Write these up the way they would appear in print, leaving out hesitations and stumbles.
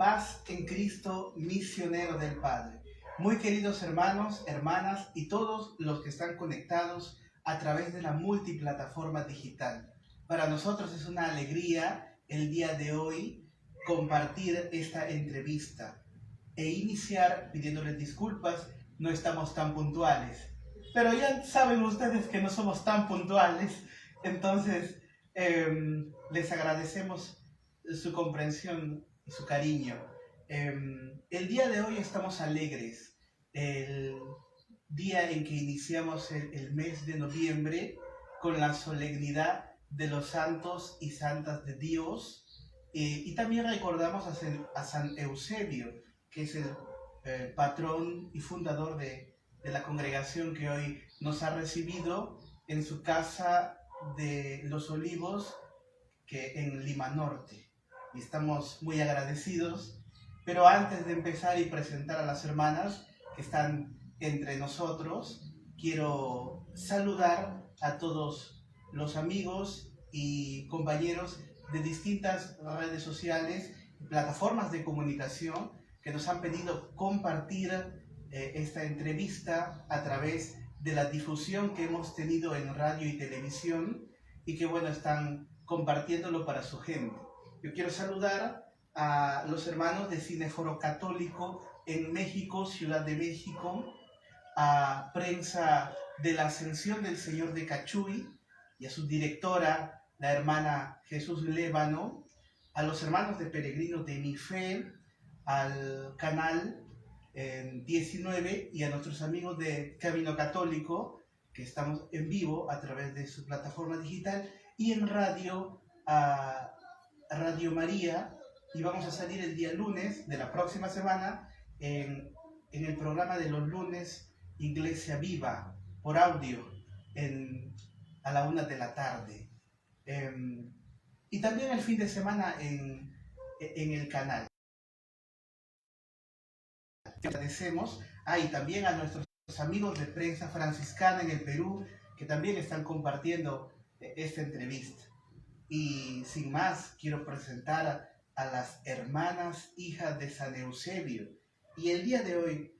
Paz en Cristo, misionero del Padre. Muy queridos hermanos, hermanas y todos los que están conectados a través de la multiplataforma digital. Para nosotros es una alegría el día de hoy compartir esta entrevista e iniciar pidiéndoles disculpas, no estamos tan puntuales. Pero ya saben ustedes que no somos tan puntuales, entonces les agradecemos su comprensión y su cariño. El día de hoy estamos alegres, el día en que iniciamos el mes de noviembre con la solemnidad de los santos y santas de Dios, y también recordamos a San Eusebio, que es el patrón y fundador de la congregación que hoy nos ha recibido en su casa de los Olivos, que en Lima Norte. Y estamos muy agradecidos. Pero antes de empezar y presentar a las hermanas que están entre nosotros, quiero saludar a todos los amigos y compañeros de distintas redes sociales, plataformas de comunicación que nos han pedido compartir esta entrevista a través de la difusión que hemos tenido en radio y televisión y que bueno, están compartiéndolo para su gente. Yo quiero saludar a los hermanos de Cineforo Católico en México, Ciudad de México, a Prensa de la Ascensión del Señor de Cachuy y a su directora, la hermana Jesús Lébano, a los hermanos de Peregrinos de Mi Fe, al canal 19 y a nuestros amigos de Camino Católico, que estamos en vivo a través de su plataforma digital, y en radio a Radio María, y vamos a salir el día lunes de la próxima semana en el programa de los lunes Iglesia Viva por audio a la 1 de la tarde, y también el fin de semana en el canal. Agradecemos y también a nuestros amigos de Prensa Franciscana en el Perú, que también están compartiendo esta entrevista. Y sin más, quiero presentar a las hermanas hijas de San Eusebio. Y el día de hoy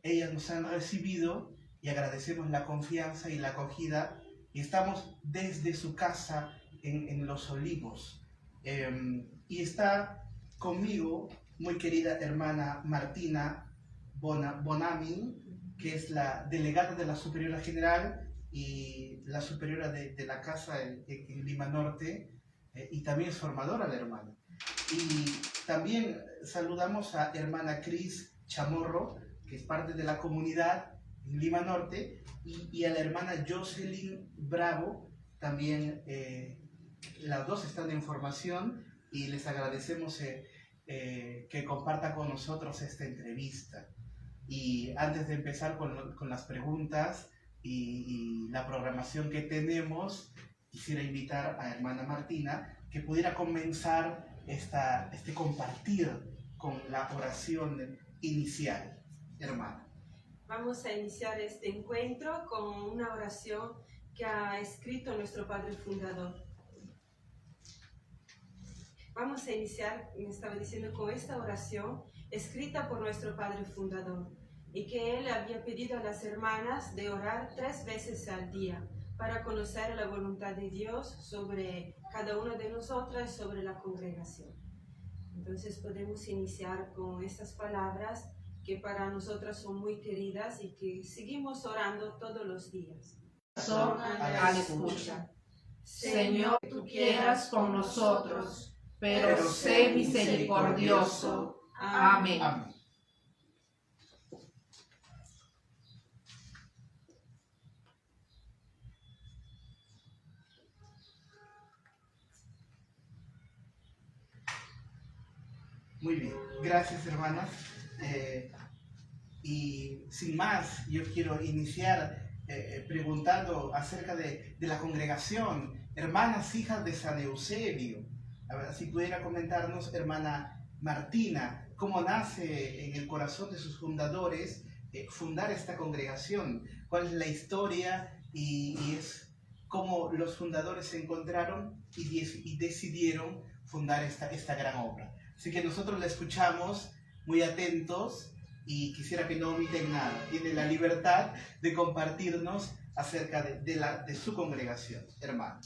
ellas nos han recibido y agradecemos la confianza y la acogida. Y estamos desde su casa en Los Olivos. Y está conmigo muy querida hermana Martina Bonamin, que es la delegada de la Superiora General y la superiora de la casa en Lima Norte, y también es formadora la hermana. Y también saludamos a hermana Cris Chamorro, que es parte de la comunidad en Lima Norte, y a la hermana Jocelyn Bravo, también las dos están en formación y les agradecemos que comparta con nosotros esta entrevista. Y antes de empezar con las preguntas y la programación que tenemos, quisiera invitar a hermana Martina que pudiera comenzar este compartir con la oración inicial. Hermana. Vamos a iniciar este encuentro con una oración que ha escrito nuestro Padre Fundador. Vamos a iniciar, me estaba diciendo, con esta oración escrita por nuestro Padre Fundador, y que él había pedido a las hermanas de orar 3 veces al día para conocer la voluntad de Dios sobre cada una de nosotras, sobre la congregación. Entonces podemos iniciar con estas palabras que para nosotras son muy queridas y que seguimos orando todos los días. Son a la escucha. Señor, que tú quieras con nosotros, pero sé misericordioso. Amén. Amén. Muy bien, gracias hermanas. Y sin más, yo quiero iniciar preguntando acerca de la congregación, hermanas hijas de San Eusebio. A ver, si pudiera comentarnos, hermana Martina, cómo nace en el corazón de sus fundadores fundar esta congregación, cuál es la historia y es cómo los fundadores se encontraron y decidieron fundar esta gran obra. Así que nosotros la escuchamos muy atentos y quisiera que no omiten nada. Tiene la libertad de compartirnos acerca de su congregación, hermano.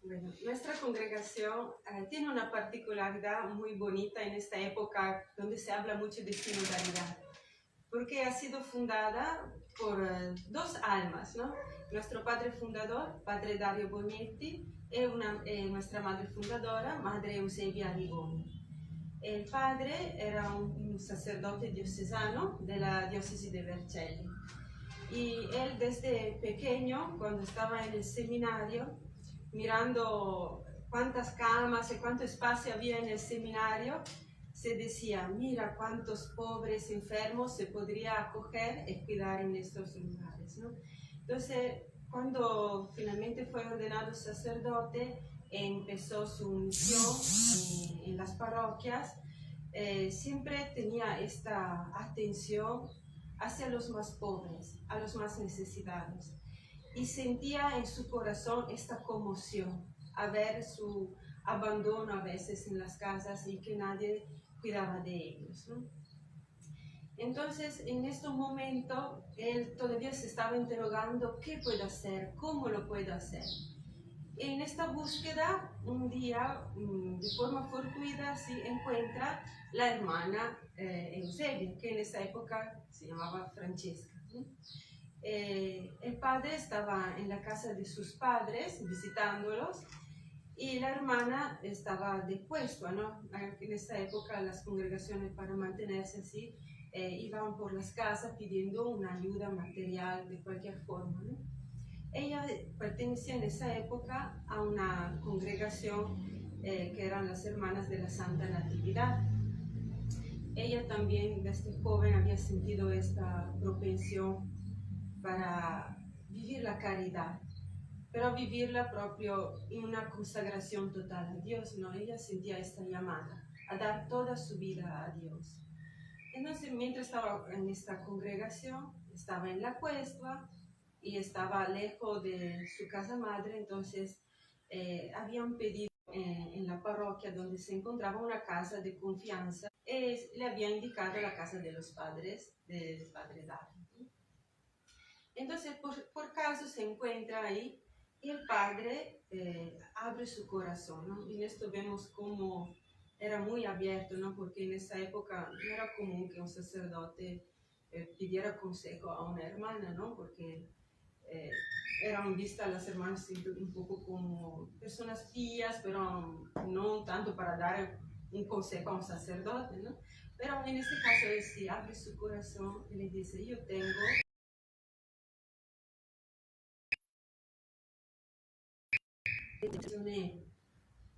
Bueno, nuestra congregación tiene una particularidad muy bonita en esta época donde se habla mucho de sinodalidad, porque ha sido fundada por dos almas, ¿no? Nuestro padre fundador, padre Dario Bonetti, y nuestra madre fundadora, madre Eusebia Arrigoni. El padre era un sacerdote diocesano de la diócesis de Vercelli, y él desde pequeño, cuando estaba en el seminario, mirando cuántas camas y cuánto espacio había en el seminario, se decía, mira cuántos pobres enfermos se podría acoger y cuidar en estos lugares, ¿no? Entonces, cuando finalmente fue ordenado sacerdote, empezó su misión en las parroquias, siempre tenía esta atención hacia los más pobres, a los más necesitados. Y sentía en su corazón esta conmoción a ver su abandono a veces en las casas y que nadie cuidaba de ellos, ¿no? Entonces, en este momento, él todavía se estaba interrogando qué puedo hacer, cómo lo puedo hacer. En esta búsqueda, un día, de forma fortuita, se encuentra la hermana Eusebia, que en esa época se llamaba Francesca, ¿no? El padre estaba en la casa de sus padres visitándolos y la hermana estaba de puesto, ¿no? En esa época las congregaciones para mantenerse así iban por las casas pidiendo una ayuda material de cualquier forma, ¿no? Ella pertenecía en esa época a una congregación que eran las Hermanas de la Santa Natividad. Ella también desde joven había sentido esta propensión para vivir la caridad, pero vivirla proprio en una consagración total a Dios, ¿no? Ella sentía esta llamada a dar toda su vida a Dios. Entonces, mientras estaba en esta congregación, estaba en la cuesta y estaba lejos de su casa madre, entonces habían pedido en la parroquia donde se encontraba una casa de confianza, le había indicado la casa de los padres, del padre Dario. Entonces, por caso se encuentra ahí y el padre abre su corazón, ¿no? Y en esto vemos cómo era muy abierto, ¿no? Porque en esa época no era común que un sacerdote pidiera consejo a una hermana, ¿no? Porque eran vistas las hermanas un poco como personas pías, pero no tanto para dar un consejo a un sacerdote, ¿no? Pero en este caso él sí abre su corazón y le dice, yo tengo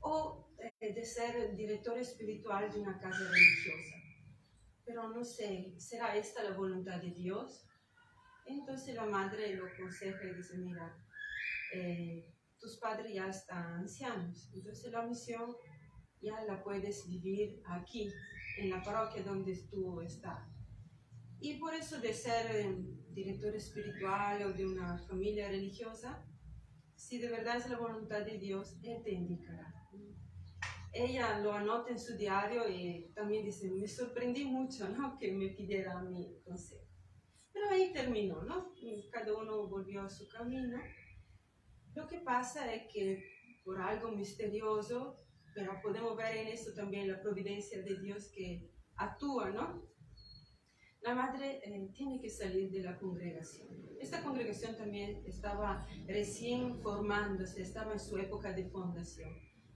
o de ser director espiritual de una casa religiosa. Pero no sé, ¿será esta la voluntad de Dios? Entonces la madre lo aconseja y dice, mira, tus padres ya están ancianos, entonces la misión ya la puedes vivir aquí, en la parroquia donde tú estás. Y por eso de ser director espiritual o de una familia religiosa, si de verdad es la voluntad de Dios, Él te indicará. Ella lo anota en su diario y también dice, me sorprendí mucho, ¿no? Que me pidiera mi consejo. Pero ahí terminó, ¿no? Cada uno volvió a su camino. Lo que pasa es que por algo misterioso, pero podemos ver en eso también la providencia de Dios que actúa, ¿no? La madre tiene que salir de la congregación. Esta congregación también estaba recién formándose, estaba en su época de fundación.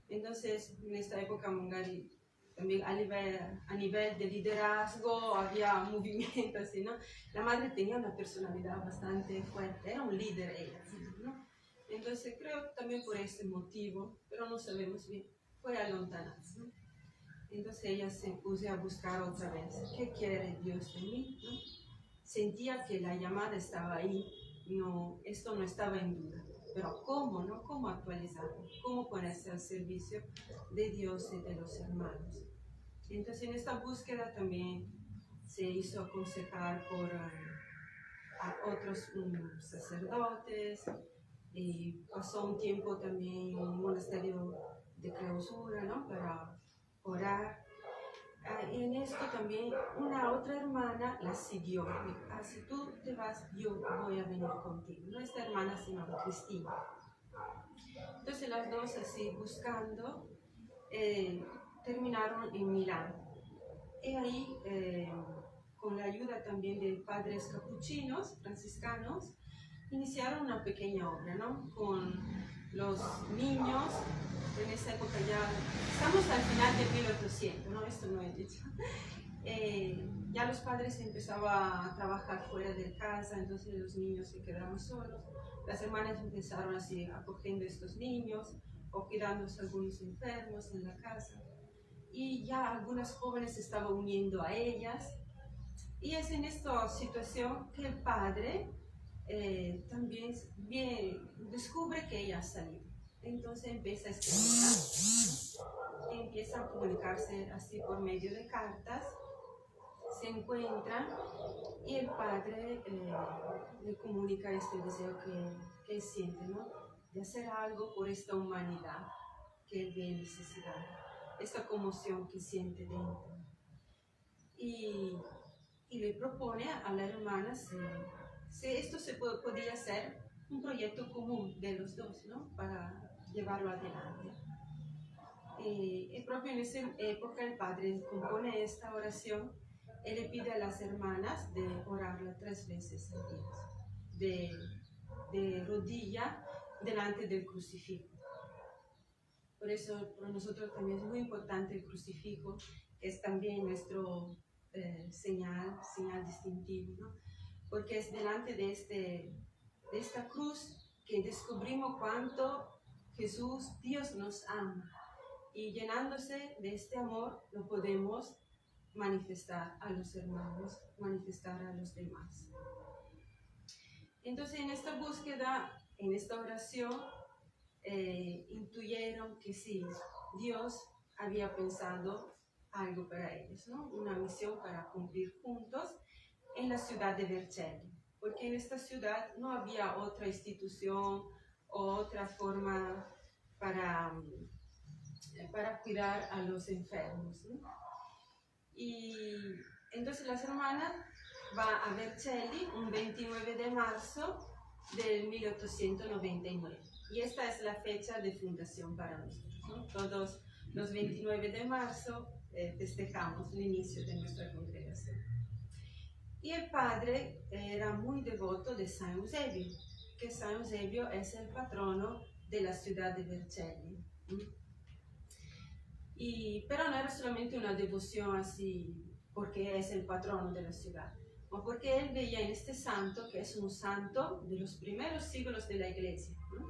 Entonces, en esta época, magari, también a nivel de liderazgo había movimiento así, ¿no? La madre tenía una personalidad bastante fuerte, era un líder ella, ¿no? Entonces, creo también por ese motivo, pero no sabemos bien, fue a lontananza, ¿no? Entonces ella se puso a buscar otra vez, ¿qué quiere Dios de mí? ¿No? Sentía que la llamada estaba ahí, no, esto no estaba en duda, pero ¿cómo, no? ¿Cómo actualizarlo? ¿Cómo ponerse al servicio de Dios y de los hermanos? Entonces en esta búsqueda también se hizo aconsejar por a otros sacerdotes, y pasó un tiempo también en un monasterio de clausura, ¿no? Para orar. Y en esto también una otra hermana la siguió. Dijo, si tú te vas, yo voy a venir contigo. No esta hermana se llama Cristina. Entonces las dos así buscando terminaron en Milán. Y ahí, con la ayuda también de padres capuchinos, franciscanos, iniciaron una pequeña obra, ¿no? Con los niños. En esa época ya, estamos al final del 1800, ¿no? Esto no he dicho. Ya los padres empezaban a trabajar fuera de casa, entonces los niños se quedaron solos. Las hermanas empezaron así acogiendo a estos niños o cuidándose a algunos enfermos en la casa. Y ya algunas jóvenes se estaban uniendo a ellas. Y es en esta situación que el padre también descubre que ella ha salido. Entonces empieza a escribir, empieza a comunicarse así por medio de cartas, se encuentran y el padre le comunica este deseo que él siente, ¿no? De hacer algo por esta humanidad que él ve en necesidad, esta conmoción que siente dentro. Y le propone a la hermana si esto podía ser un proyecto común de los dos, ¿no? Para llevarlo adelante. Y propio en esa época el padre compone esta oración. Él le pide a las hermanas de orarla 3 veces al día, de rodilla delante del crucifijo. Por eso para nosotros también es muy importante el crucifijo, que es también nuestro señal distintivo, ¿no? Porque es delante de esta cruz que descubrimos cuánto Jesús, Dios nos ama, y llenándose de este amor lo podemos manifestar a los hermanos, manifestar a los demás. Entonces en esta búsqueda, en esta oración, intuyeron que sí, Dios había pensado algo para ellos, ¿no? Una misión para cumplir juntos en la ciudad de Vercelli, porque en esta ciudad no había otra institución o otra forma para cuidar a los enfermos, ¿no? Y entonces las hermanas van a Vercelli un 29 de marzo del 1899. Y esta es la fecha de fundación para nosotros, ¿no? Todos los 29 de marzo festejamos el inicio de nuestra congregación. Y el padre era muy devoto de San Eusebio, que San Eusebio es el patrono de la ciudad de Vercelli. Pero no era solamente una devoción así porque es el patrono de la ciudad, o porque él veía en este santo que es un santo de los primeros siglos de la iglesia, ¿no?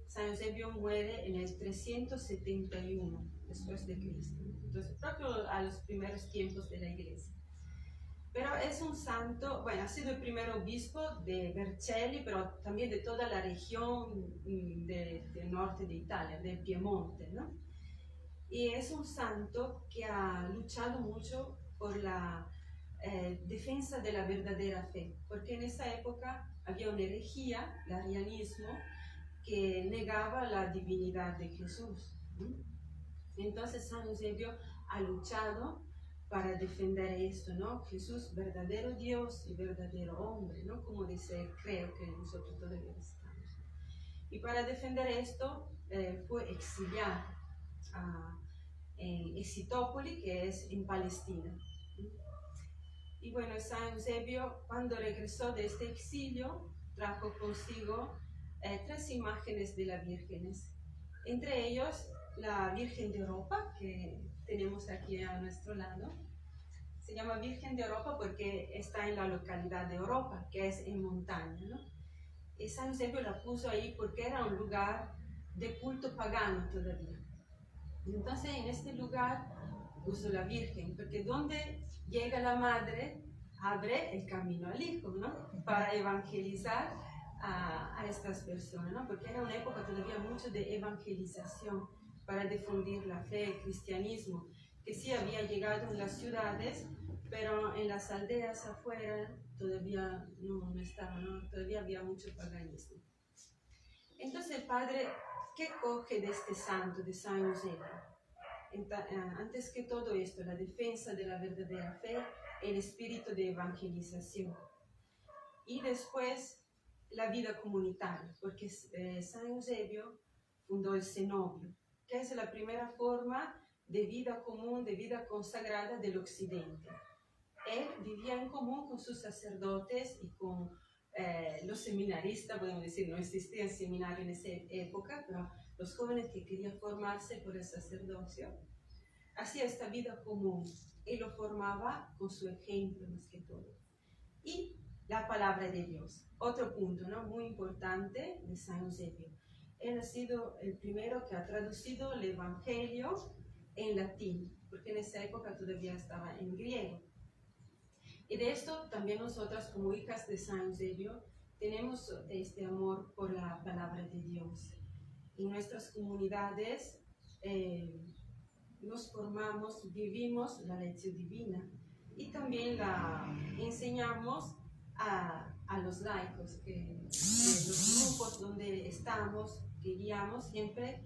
San Eusebio muere en el 371 después de Cristo, entonces propio a los primeros tiempos de la iglesia. Pero es un santo, bueno, ha sido el primer obispo de Vercelli, pero también de toda la región del norte de Italia, del Piemonte, ¿no? Y es un santo que ha luchado mucho por la defensa de la verdadera fe, porque en esa época había una herejía, el arrianismo, que negaba la divinidad de Jesús. Entonces San Eusebio ha luchado para defender esto, ¿no? Jesús, verdadero Dios y verdadero hombre, ¿no? Como dice, creo que nosotros todavía estamos. Y para defender esto fue exiliado en Esitópoli, que es en Palestina. Y bueno, San Eusebio, cuando regresó de este exilio, trajo consigo 3 imágenes de las vírgenes. Entre ellos, la Virgen de Europa, que tenemos aquí a nuestro lado. Se llama Virgen de Europa porque está en la localidad de Europa, que es en montaña, ¿no? Y San Eusebio la puso ahí porque era un lugar de culto pagano todavía. Entonces, en este lugar puso la Virgen, porque donde llega la madre, abre el camino al hijo, ¿no? Para evangelizar a estas personas, ¿no? Porque era una época todavía mucho de evangelización para difundir la fe, el cristianismo, que sí había llegado en las ciudades, pero en las aldeas afuera todavía no estaba, ¿no? Todavía había mucho paganismo. Entonces el padre, ¿qué coge de este santo, de San Eusebio? Antes que todo esto, la defensa de la verdadera fe, el espíritu de evangelización. Y después la vida comunitaria, porque San Eusebio fundó el cenobio, que es la primera forma de vida común, de vida consagrada del occidente. Él vivía en común con sus sacerdotes y con los seminaristas, podemos decir, no existía el seminario en esa época, pero los jóvenes que querían formarse por el sacerdocio, hacía esta vida común y lo formaba con su ejemplo más que todo. Y la palabra de Dios, otro punto, ¿no?, muy importante de San Eusebio. Él ha sido el primero que ha traducido el Evangelio en latín, porque en esa época todavía estaba en griego. Y de esto también nosotras como hijas de San Eusebio tenemos este amor por la palabra de Dios. En nuestras comunidades nos formamos, vivimos la lección divina y también la enseñamos a los laicos, que los grupos donde estamos, que guiamos, siempre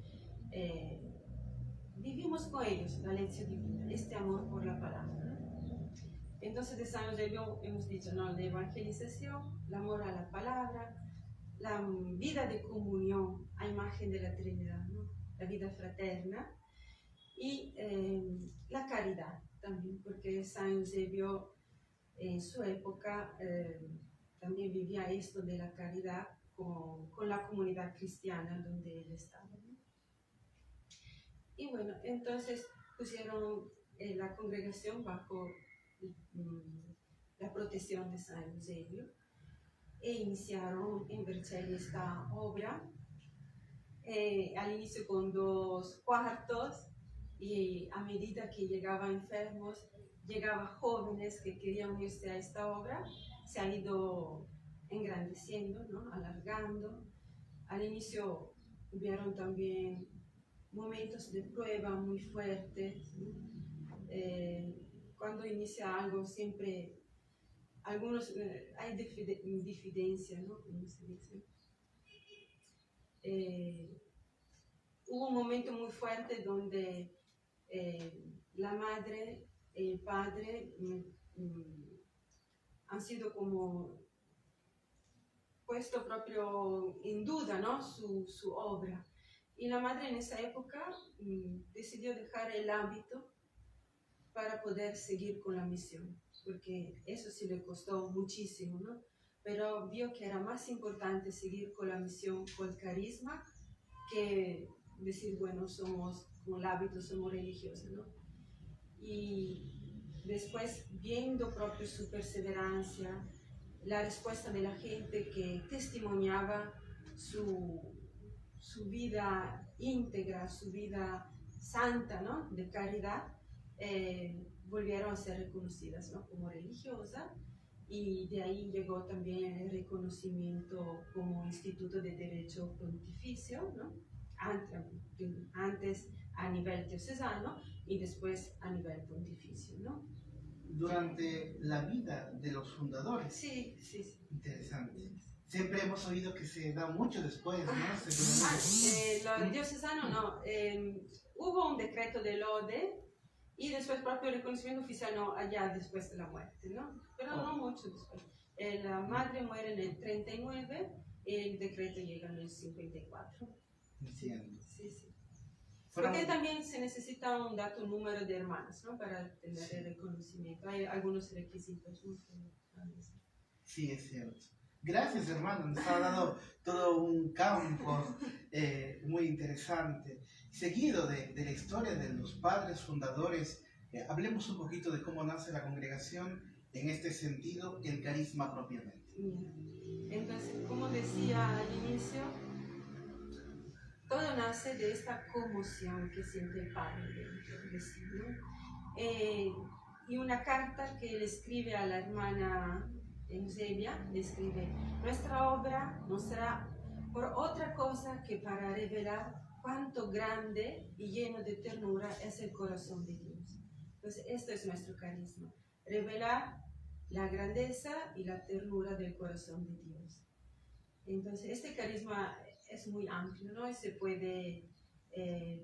vivimos con ellos la lección divina, este amor por la palabra. Entonces de San Eusebio hemos dicho, ¿no?, la evangelización, el amor a la palabra, la vida de comunión a imagen de la Trinidad, ¿no?, la vida fraterna y la caridad también, porque San Eusebio en su época también vivía esto de la caridad con la comunidad cristiana donde él estaba, ¿no? Y bueno, entonces pusieron la congregación bajo la protección de San Eusebio e iniciaron en Vercelli esta obra, al inicio con 2 cuartos, y a medida que llegaban enfermos, llegaban jóvenes que querían unirse a esta obra, se han ido engrandeciendo, ¿no?, alargando. Al inicio hubieron también momentos de prueba muy fuertes, ¿no? Cuando inicia algo siempre algunos hay difidencia, ¿no?, como se dice. Hubo un momento muy fuerte donde la madre y el padre han sido como puesto proprio en duda, ¿no?, su obra. Y la madre en esa época decidió dejar el hábito para poder seguir con la misión, porque eso sí le costó muchísimo, ¿no? Pero vio que era más importante seguir con la misión, con el carisma, que decir, bueno, somos con el hábito, somos religiosos, ¿no? Y después, viendo proprio su perseverancia, la respuesta de la gente que testimoniaba su vida íntegra, su vida santa, ¿no?, de caridad, volvieron a ser reconocidas, ¿no?, como religiosas, y de ahí llegó también el reconocimiento como Instituto de Derecho Pontificio, ¿no?, antes a nivel diocesano y después a nivel pontificio, ¿no? Durante la vida de los fundadores. Sí. Interesante. Siempre hemos oído que se da mucho después, ¿no? Lo diocesano no. Hubo un decreto de Lode y después propio el reconocimiento oficial, no, allá después de la muerte, ¿no? Pero no mucho después. La madre muere en el 39 y el decreto llega en el 54. Entiendo. Sí. Porque también se necesita un dato, un número de hermanas, ¿no?, para tener el reconocimiento. Hay algunos requisitos, ¿no?, Sí, es cierto. Gracias, hermano. Nos ha dado todo un campo muy interesante. Seguido de la historia de los padres fundadores, hablemos un poquito de cómo nace la congregación en este sentido, el carisma propiamente. Entonces, como decía al inicio, todo nace de esta conmoción que siente el padre dentro de sí, ¿no? Y una carta que él escribe a la hermana Eusebia, le escribe: nuestra obra no será por otra cosa que para revelar cuánto grande y lleno de ternura es el corazón de Dios. Entonces, esto es nuestro carisma, revelar la grandeza y la ternura del corazón de Dios. Entonces, este carisma es muy amplio, ¿no? Y se puede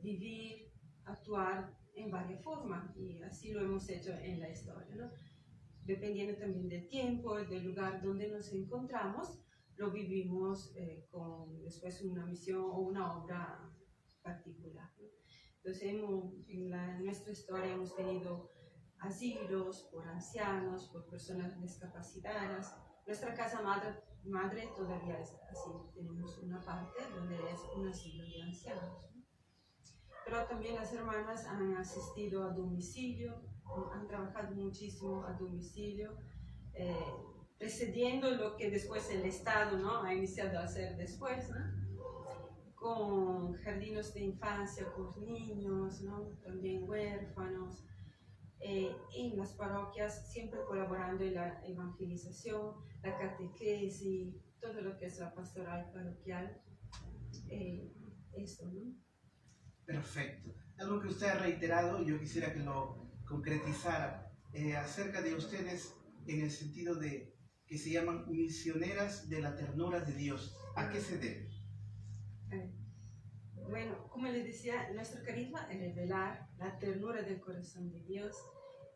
vivir, actuar en varias formas, y así lo hemos hecho en la historia, ¿no? Dependiendo también del tiempo, del lugar donde nos encontramos, lo vivimos con después una misión o una obra particular, ¿no? Entonces, en nuestra historia hemos tenido asilos por ancianos, por personas discapacitadas. Nuestra casa madre todavía es así, tenemos una parte donde es un asilo de ancianos, ¿no? Pero también las hermanas han asistido a domicilio, han trabajado muchísimo a domicilio, precediendo lo que después el Estado, ¿no?, ha iniciado a hacer después, ¿no?, con jardines de infancia por niños, ¿no?, también huérfanos, en las parroquias, siempre colaborando en la evangelización, la catequesis, todo lo que es la pastoral parroquial, esto, ¿no? Perfecto. Algo que usted ha reiterado, yo quisiera que lo concretizara, acerca de ustedes en el sentido de que se llaman misioneras de la ternura de Dios. ¿A qué se debe? Bueno, como les decía, nuestro carisma es revelar la ternura del corazón de Dios.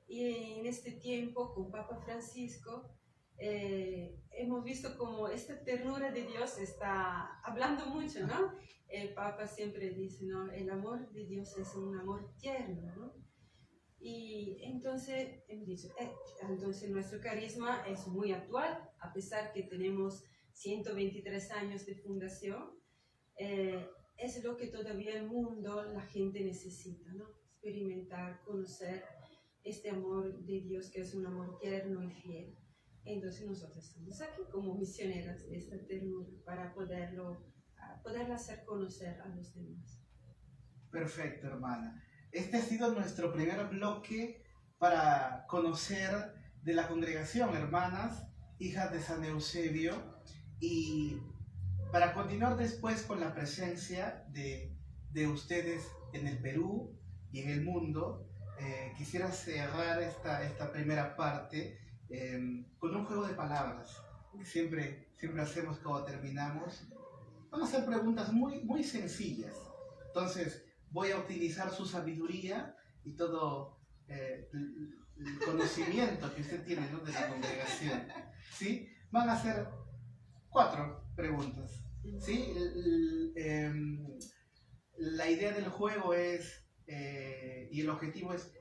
Y en este tiempo, con Papa Francisco, hemos visto como esta ternura de Dios está hablando mucho, ¿no? El Papa siempre dice, ¿no?, el amor de Dios es un amor tierno, ¿no? Y entonces hemos dicho, entonces nuestro carisma es muy actual, a pesar que tenemos 123 años de fundación, es lo que todavía el mundo, la gente necesita, ¿no? Experimentar, conocer este amor de Dios, que es un amor tierno y fiel. Entonces nosotros estamos aquí como misioneras de esta ternura para poderla hacer conocer a los demás. Perfecto, hermana. Este ha sido nuestro primer bloque para conocer de la congregación, hermanas, hijas de San Eusebio, y para continuar después con la presencia de ustedes en el Perú y en el mundo. Quisiera cerrar esta primera parte con un juego de palabras que siempre hacemos cuando terminamos. Van a hacer preguntas muy sencillas. Entonces, voy a utilizar su sabiduría y todo el conocimiento que usted tiene, ¿no?, de la congregación, ¿sí? Van a ser 4 preguntas, ¿sí? La idea del juego es, y el objetivo es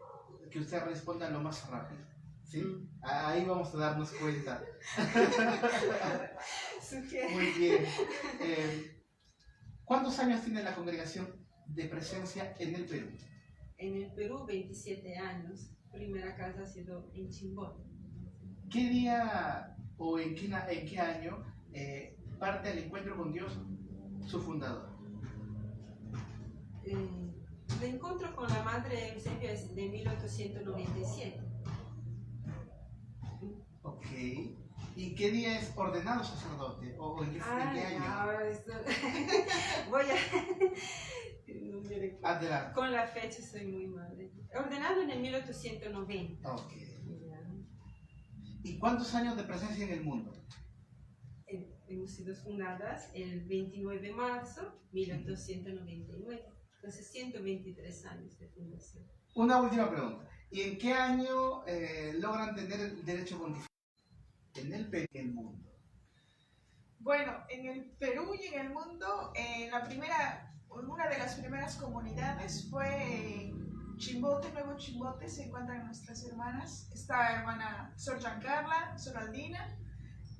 que usted responda lo más rápido, ¿sí? Ahí vamos a darnos cuenta. Muy bien. ¿Cuántos años tiene la congregación de presencia en el Perú? En el Perú, 27 años. Primera casa ha sido en Chimbote. ¿Qué día o en qué año parte el encuentro con Dios su fundador? El encuentro con la Madre Eusebia es de 1897. Ok. ¿Y qué día es ordenado sacerdote? ¿O en qué año? Ahora voy a... Adelante. Con la fecha soy muy madre. Ordenado en el 1890. Ok. ¿Y cuántos años de presencia en el mundo? Hemos sido fundadas el 29 de marzo de 1899. Entonces, 123 años de fundación. Una última pregunta. ¿Y en qué año logran tener el derecho pontificio? En el Perú y en el mundo. Bueno, en el Perú y en el mundo, una de las primeras comunidades fue Chimbote, Nuevo Chimbote. Se encuentran nuestras hermanas. Está hermana Sor Giancarla, Sor Aldina,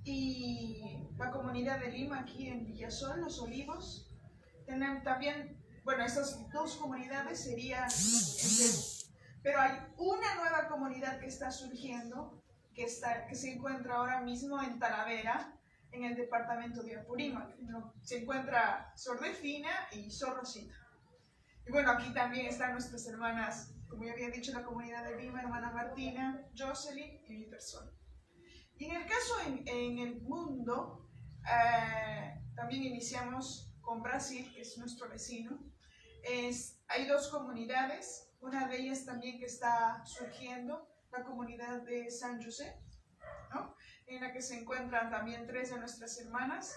y la comunidad de Lima, aquí en Villasol, Los Olivos. Tienen también, bueno, estas 2 comunidades serían en Perú. Pero hay una nueva comunidad que está surgiendo, que se encuentra ahora mismo en Talavera, en el departamento de Apurímac. Se encuentra Sor Delfina y Sor Rosita. Y bueno, aquí también están nuestras hermanas, como ya había dicho, la comunidad de Lima, hermana Martina, Jocelyn y mi persona. Y en el caso en el mundo, también iniciamos con Brasil, que es nuestro vecino. Hay 2 comunidades, una de ellas también que está surgiendo, la comunidad de San José, ¿no? En la que se encuentran también 3 de nuestras hermanas,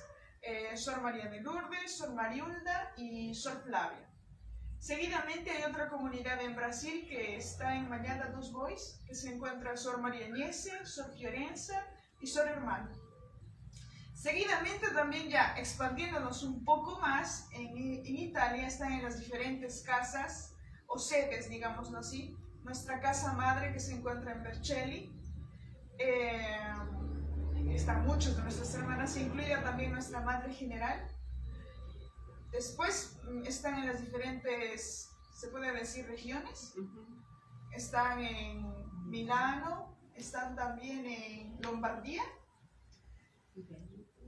Sor María de Lourdes, Sor Mariulda y Sor Flavia. Seguidamente hay otra comunidad en Brasil que está en Malhada dos Bois, que se encuentra Sor María Agnese, Sor Fiorenza y Sor Hermana. Seguidamente también ya expandiéndonos un poco más, en Italia están en las diferentes casas o sedes, digámoslo así, nuestra casa madre que se encuentra en Vercelli. Están muchos de nuestras hermanas, incluida también nuestra madre general. Después están en las diferentes, se puede decir, regiones. Están en Milano, están también en Lombardía,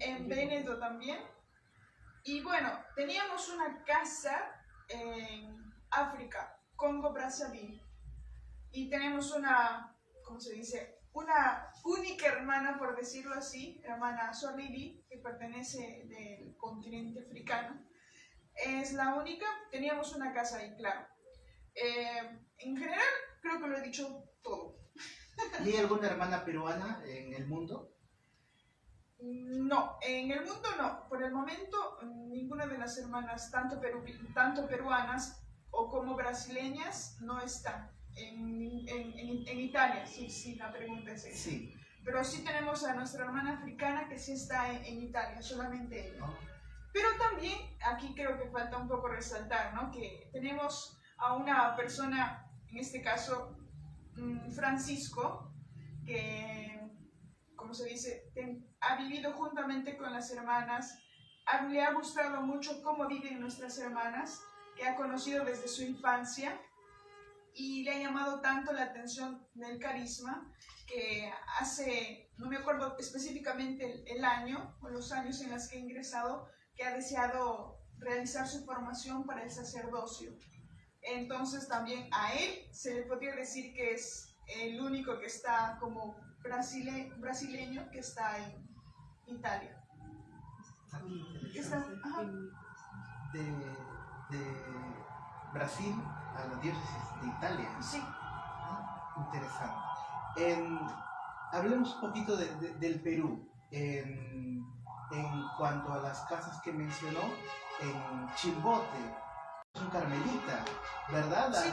en Véneto también. Y bueno, teníamos una casa en África, Congo-Brazzaville. Y tenemos una, ¿cómo se dice? Una única hermana, por decirlo así, hermana Sor Lili, que pertenece del continente africano. Es la única, teníamos una casa ahí, claro. En general, creo que lo he dicho todo. ¿Y hay alguna hermana peruana en el mundo? No, en el mundo no. Por el momento, ninguna de las hermanas, tanto peruanas o como brasileñas, no está. En Italia, sí, la pregunta es esa. Sí. Pero sí tenemos a nuestra hermana africana que sí está en Italia, solamente ella. ¿No? Pero también aquí creo que falta un poco resaltar, ¿no? Que tenemos a una persona, en este caso Francisco, que, como se dice, ha vivido juntamente con las hermanas, le ha gustado mucho cómo viven nuestras hermanas, que ha conocido desde su infancia, y le ha llamado tanto la atención del carisma que hace, no me acuerdo específicamente el año o los años en los que ha ingresado, que ha deseado realizar su formación para el sacerdocio. Entonces también a él se le podría decir que es el único que está como brasileño que está en Italia. De Brasil a la diócesis de Italia. Sí. Interesante. Hablemos un poquito del Perú. En cuanto a las casas que mencionó, en Chimbote, es un carmelita, ¿verdad? Sí.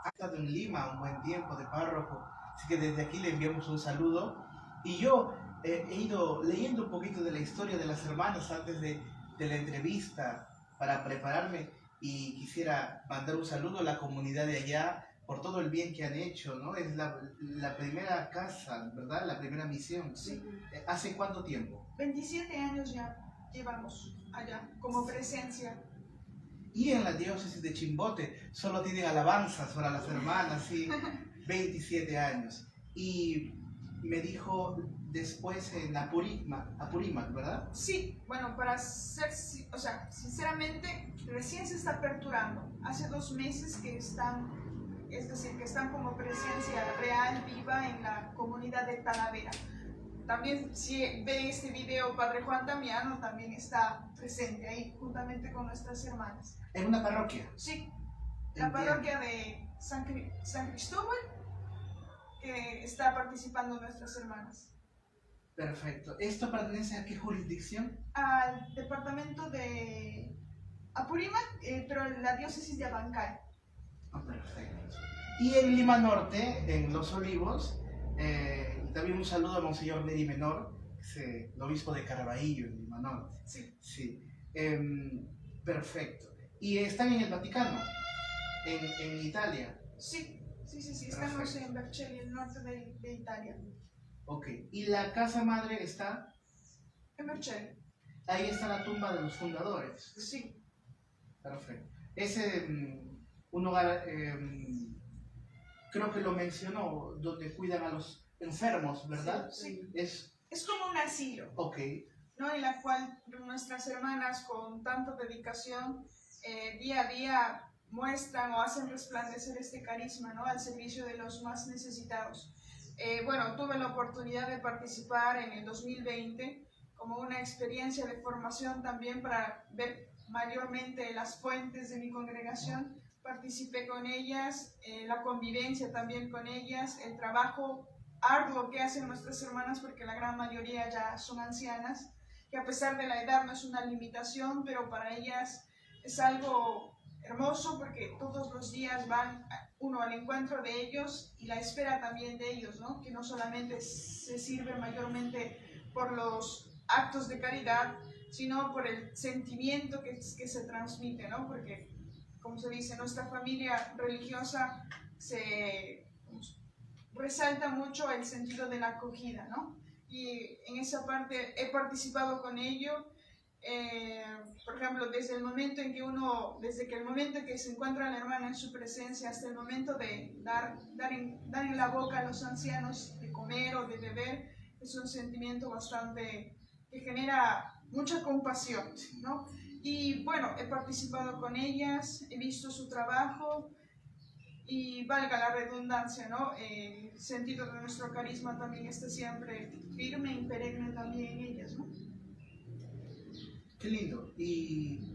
Ha estado en Lima un buen tiempo de párroco, así que desde aquí le enviamos un saludo. Y yo he ido leyendo un poquito de la historia de las hermanas antes de la entrevista para prepararme, y quisiera mandar un saludo a la comunidad de allá por todo el bien que han hecho, ¿no? Es la primera casa, ¿verdad? La primera misión. Sí. ¿Hace cuánto tiempo? 27 años ya llevamos allá como presencia. Y en la diócesis de Chimbote solo tienen alabanzas para las hermanas, ¿sí? 27 años. Y me dijo después en Apurímac, ¿verdad? Sí, bueno, para ser, o sea, sinceramente, recién se está aperturando. Hace 2 meses que están, es decir, que están como presencia real, viva en la comunidad de Talavera. También, si ve este video, Padre Juan Damiano también está presente ahí, juntamente con nuestras hermanas. ¿En una parroquia? Sí, la parroquia de San Cristóbal, que está participando nuestras hermanas. Perfecto. ¿Esto pertenece a qué jurisdicción? Al departamento de Apurímac, pero la diócesis de Abancay. Perfecto. Y en Lima Norte, en Los Olivos, también un saludo a Monseñor Neri Menor, el obispo de Caraballo, en Lima Norte. Sí. Sí. Perfecto. ¿Y están en el Vaticano? ¿En Italia? Sí. Estamos en Vercelli, el norte de Italia. Ok. ¿Y la casa madre está? En Vercelli. Ahí está la tumba de los fundadores. Sí. Perfecto. Es un hogar, creo que lo mencionó, donde cuidan a los enfermos, ¿verdad? Sí. Es como un asilo. Ok. ¿No? En la cual nuestras hermanas, con tanta dedicación, día a día muestran o hacen resplandecer este carisma, ¿no? Al servicio de los más necesitados. Bueno, tuve la oportunidad de participar en el 2020 como una experiencia de formación también para ver mayormente las fuentes de mi congregación, participé con ellas, la convivencia también con ellas, el trabajo arduo que hacen nuestras hermanas, porque la gran mayoría ya son ancianas, que a pesar de la edad no es una limitación, pero para ellas es algo hermoso porque todos los días van uno al encuentro de ellos y la espera también de ellos, ¿no? Que no solamente se sirve mayormente por los actos de caridad, sino por el sentimiento que se transmite, ¿no? Porque, como se dice, nuestra familia religiosa resalta mucho el sentido de la acogida, ¿no? Y en esa parte he participado con ello. Por ejemplo, desde el momento en que se encuentra la hermana en su presencia hasta el momento de dar en la boca a los ancianos de comer o de beber, es un sentimiento bastante que genera mucha compasión, ¿no? Y bueno, he participado con ellas, he visto su trabajo y valga la redundancia, ¿no? El sentido de nuestro carisma también está siempre firme y perenne también en ellas, ¿no? Qué lindo. Y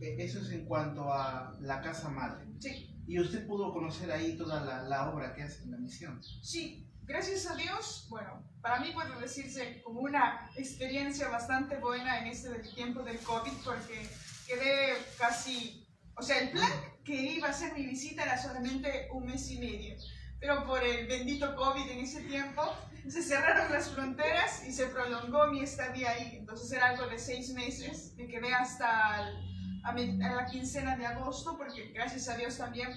eso es en cuanto a la casa madre. Sí. ¿Y usted pudo conocer ahí toda la obra que hace en la misión? Sí, gracias a Dios, bueno, para mí puede decirse como una experiencia bastante buena en este tiempo del COVID, porque quedé casi, o sea, el plan que iba a ser mi visita era solamente 1 mes y medio, pero por el bendito COVID en ese tiempo se cerraron las fronteras y se prolongó mi estadía ahí, entonces era algo de 6 meses, me quedé hasta a la quincena de agosto, porque gracias a Dios también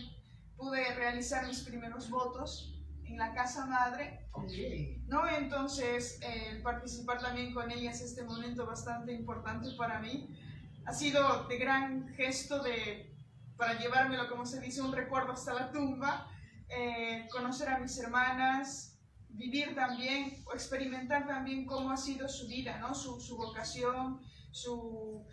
pude realizar mis primeros votos en la casa madre, ¿no? Entonces participar también con ellas este momento bastante importante para mí ha sido de gran gesto para llevármelo, como se dice, un recuerdo hasta la tumba, conocer a mis hermanas, vivir también o experimentar también cómo ha sido su vida, ¿no? Su vocación, su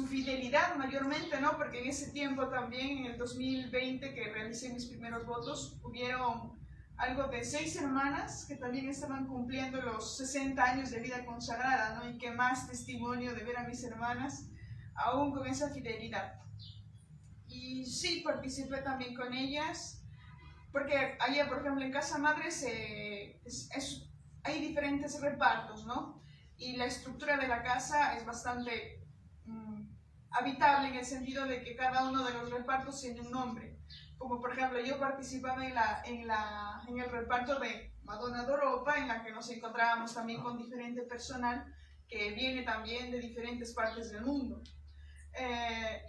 fidelidad mayormente, ¿no? Porque en ese tiempo también, en el 2020 que realicé mis primeros votos, hubieron algo de 6 hermanas que también estaban cumpliendo los 60 años de vida consagrada, ¿no? Y qué más testimonio de ver a mis hermanas aún con esa fidelidad. Y sí, participé también con ellas, porque allá, por ejemplo, en Casa Madre hay diferentes repartos, ¿no? Y la estructura de la casa es bastante habitable en el sentido de que cada uno de los repartos tiene un nombre. Como por ejemplo, yo participaba en el reparto de Madonna d'Europa, en la que nos encontrábamos también con diferente personal que viene también de diferentes partes del mundo.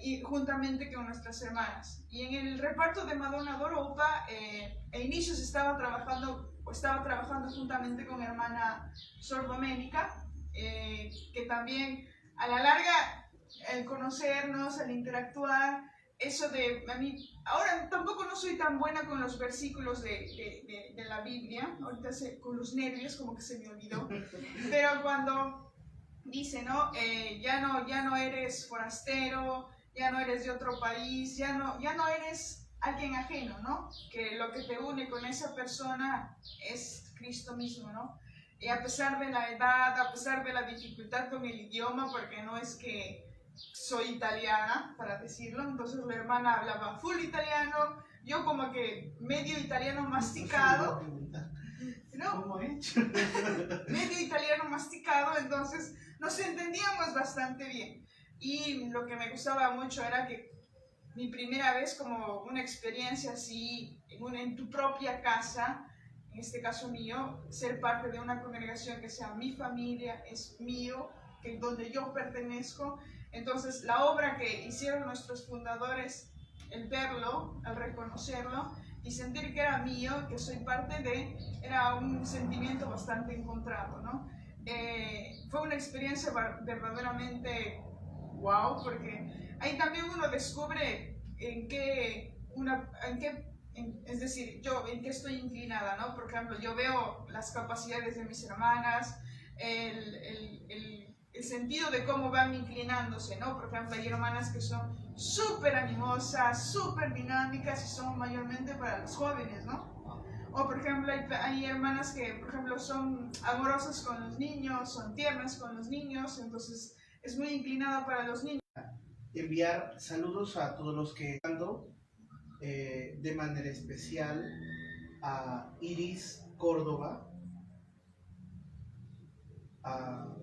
Y juntamente con nuestras hermanas. Y en el reparto de Madonna d'Europa, a inicios estaba trabajando juntamente con hermana Sor Domenica, que también a la larga, el conocernos, el interactuar, eso de a mí, ahora tampoco no soy tan buena con los versículos de la Biblia, ahorita con los nervios como que se me olvidó, pero cuando dice, ¿no? Ya no eres forastero, ya no eres de otro país, ya no eres alguien ajeno, ¿no? Que lo que te une con esa persona es Cristo mismo, ¿no? Y a pesar de la edad, a pesar de la dificultad con el idioma, porque no es que soy italiana, para decirlo, entonces la hermana hablaba full italiano, yo como que medio italiano masticado, ¿no? ¿Cómo he hecho? Medio italiano masticado, entonces nos entendíamos bastante bien. Y lo que me gustaba mucho era que mi primera vez como una experiencia así, en tu propia casa, en este caso mío, ser parte de una congregación que sea mi familia, es mío, que donde yo pertenezco. Entonces la obra que hicieron nuestros fundadores, el verlo, el reconocerlo y sentir que era mío, que soy parte de, era un sentimiento bastante encontrado, ¿no? Fue una experiencia verdaderamente wow, porque ahí también uno descubre en qué estoy inclinada, ¿no? Por ejemplo, yo veo las capacidades de mis hermanas, el sentido de cómo van inclinándose, ¿no? Por ejemplo, hay hermanas que son súper animosas, súper dinámicas y son mayormente para los jóvenes, ¿no? O por ejemplo, hay hermanas que, por ejemplo, son amorosas con los niños, son tiernas con los niños, entonces es muy inclinada para los niños. enviar saludos a todos los que están de manera especial a Iris Córdoba, a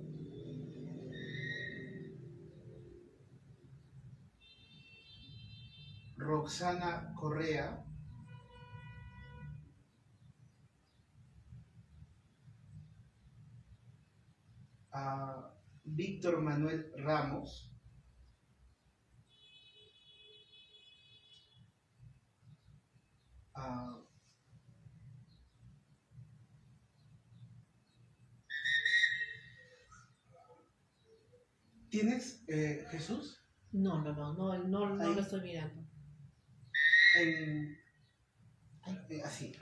Roxana Correa, a Víctor Manuel Ramos, a ¿Tienes, Jesús? No lo estoy mirando. Así.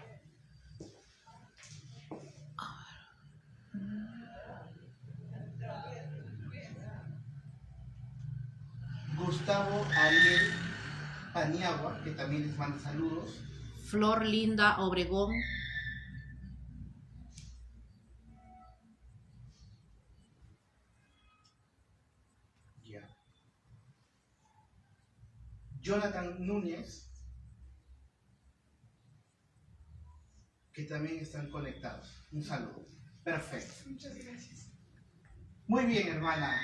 Gustavo Ariel Paniagua, que también les manda saludos. Flor Linda Obregón. Ya. Jonathan Núñez, que también están conectados. Un saludo. Perfecto. Muchas gracias. Muy bien, hermana.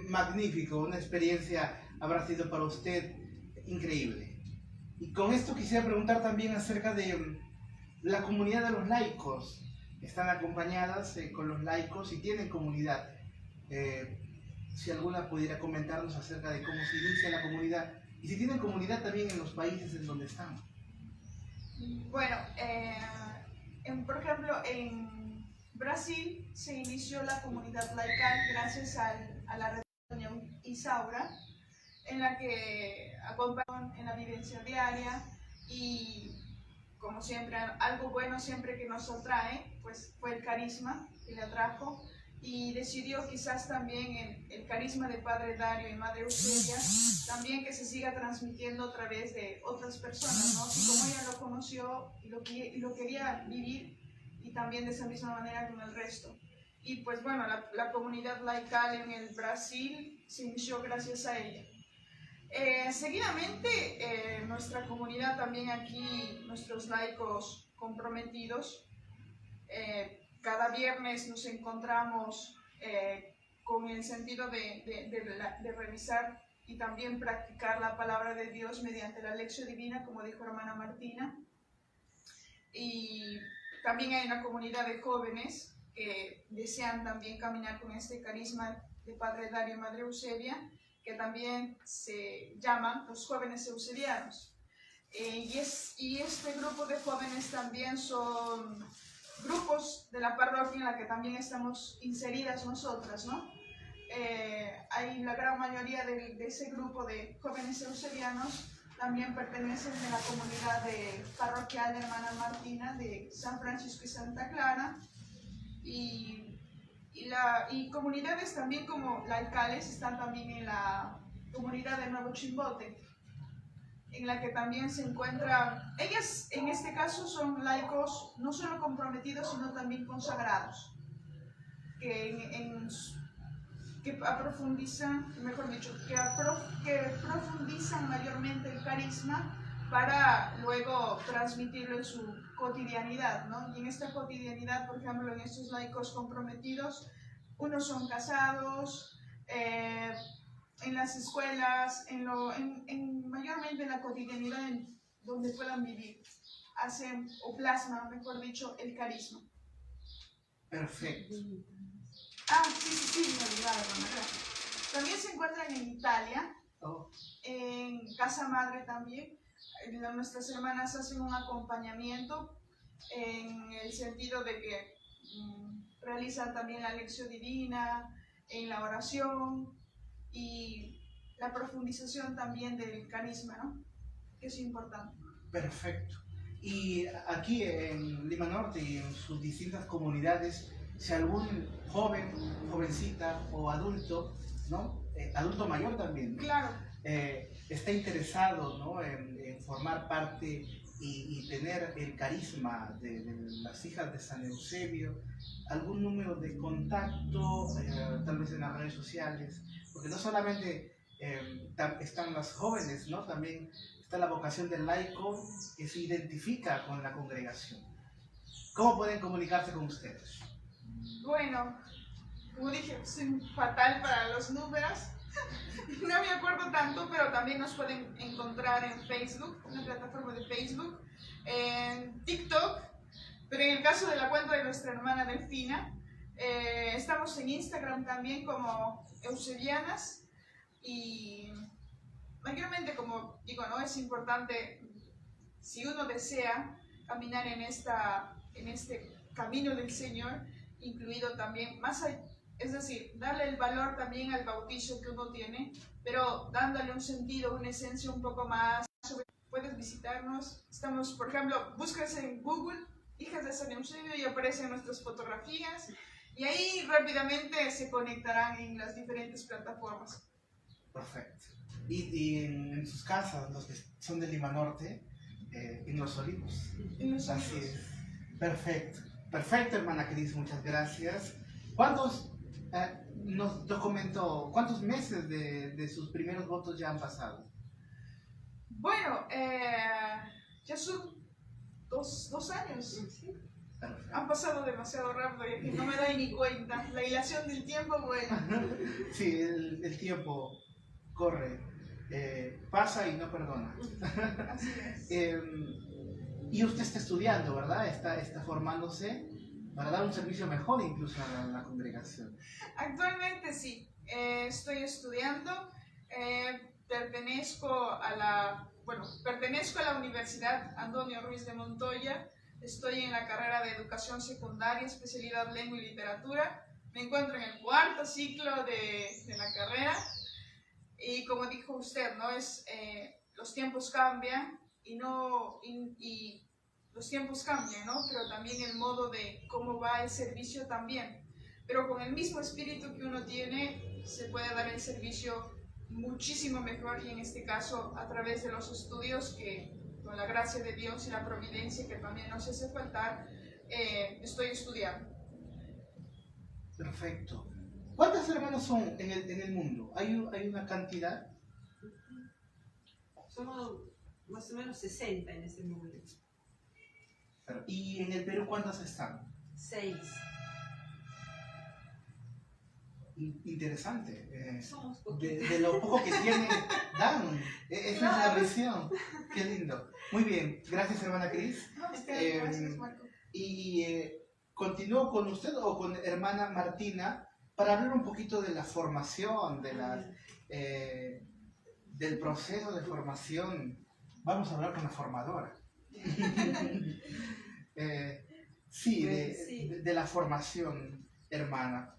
Magnífico. Una experiencia habrá sido para usted increíble. Y con esto quisiera preguntar también acerca de la comunidad de los laicos. Están acompañadas con los laicos y tienen comunidad. Si alguna pudiera comentarnos acerca de cómo se inicia la comunidad y si tienen comunidad también en los países en donde están. Bueno, por ejemplo, en Brasil se inició la comunidad laical gracias a la reunión Isaura, en la que acompañaron en la vivencia diaria y, como siempre, algo bueno siempre que nos atrae, pues fue el carisma que le atrajo, y decidió quizás también el carisma de Padre Dario y Madre Eusebia, también que se siga transmitiendo a través de otras personas, ¿no? Así como ella lo conoció y lo quería vivir, y también de esa misma manera con el resto. Y pues bueno, la comunidad laical en el Brasil se inició gracias a ella. Seguidamente, nuestra comunidad también aquí, nuestros laicos comprometidos, cada viernes nos encontramos con el sentido de revisar y también practicar la palabra de Dios mediante la lección divina, como dijo hermana Martina. Y también hay una comunidad de jóvenes que desean también caminar con este carisma de Padre Dario y Madre Eusebia, que también se llaman los jóvenes eusebianos. Y este grupo de jóvenes también son grupos de la parroquia en la que también estamos inseridas nosotras, ¿no? Hay la gran mayoría de ese grupo de jóvenes eusebianos también pertenecen a la comunidad parroquial de hermana Martina de San Francisco y Santa Clara, y comunidades también como laicales están también en la comunidad de Nuevo Chimbote, en la que también se encuentran, ellas en este caso son laicos no solo comprometidos sino también consagrados, que profundizan, mejor dicho, que profundizan mayormente el carisma para luego transmitirlo en su cotidianidad, ¿no? Y en esta cotidianidad, por ejemplo, en estos laicos comprometidos, unos son casados, en las escuelas, mayormente en la cotidianidad en donde puedan vivir, hacen o plasman, mejor dicho, el carisma. Perfecto. Sí, me olvidaba, gracias. También se encuentran en Italia, en Casa Madre también. Nuestras hermanas hacen un acompañamiento en el sentido de que realizan también la lección divina, en la oración y la profundización también del carisma, ¿no? Que es importante. Perfecto. Y aquí en Lima Norte y en sus distintas comunidades, si algún joven, jovencita o adulto, ¿no? Adulto mayor también, ¿no? Claro. Está interesado, ¿no? en formar parte y tener el carisma de las hijas de San Eusebio, algún número de contacto, tal vez en las redes sociales, porque no solamente están las jóvenes, ¿no? También está la vocación del laico que se identifica con la congregación. ¿Cómo pueden comunicarse con ustedes? Bueno, como dije, soy fatal para los números. No me acuerdo tanto, pero también nos pueden encontrar en Facebook, en la plataforma de Facebook, en TikTok, pero en el caso de la cuenta de nuestra hermana Delfina, estamos en Instagram también como Eusebianas y mayormente, como digo, ¿no? Es importante, si uno desea caminar en este camino del Señor, incluido también, es decir, darle el valor también al bautizo que uno tiene, pero dándole un sentido, una esencia un poco más. Puedes visitarnos, estamos, por ejemplo, búscase en Google, Hijas de San Eusebio, y aparecen nuestras fotografías, y ahí rápidamente se conectarán en las diferentes plataformas. Perfecto. Y en sus casas, los que son de Lima Norte, en Los Olivos. En Los Olivos. Así es. Perfecto. Perfecto, hermana Cris, muchas gracias. ¿Cuántos, nos documentó, cuántos meses de sus primeros votos ya han pasado? Bueno, ya son dos años. Perfecto. Han pasado demasiado rápido y no me doy ni cuenta. La ilación del tiempo, bueno. Sí, el tiempo corre, pasa y no perdona. Así es. Y usted está estudiando, ¿verdad? Está formándose para dar un servicio mejor incluso a la congregación. Actualmente sí, estoy estudiando, pertenezco a la Universidad Antonio Ruiz de Montoya, estoy en la carrera de Educación Secundaria, especialidad Lengua y Literatura, me encuentro en el 4º ciclo de la carrera y como dijo usted, ¿no? Los tiempos cambian y los tiempos cambian, ¿no? Pero también el modo de cómo va el servicio también. Pero con el mismo espíritu que uno tiene, se puede dar el servicio muchísimo mejor y en este caso a través de los estudios que con la gracia de Dios y la providencia que también nos hace faltar, estoy estudiando. Perfecto. ¿Cuántos hermanos son en el mundo? ¿Hay una cantidad? Somos más o menos 60 en este momento. ¿Y en el Perú cuántos están? 6. Interesante. Somos poquitos. De lo poco que tienen, dan. Esa es la visión. Qué lindo. Muy bien. Gracias, hermana Cris. Gracias, Marco. Y continúo con usted o con hermana Martina para hablar un poquito de la formación, del proceso de formación. Vamos a hablar con la formadora. Sí, de la formación, hermana.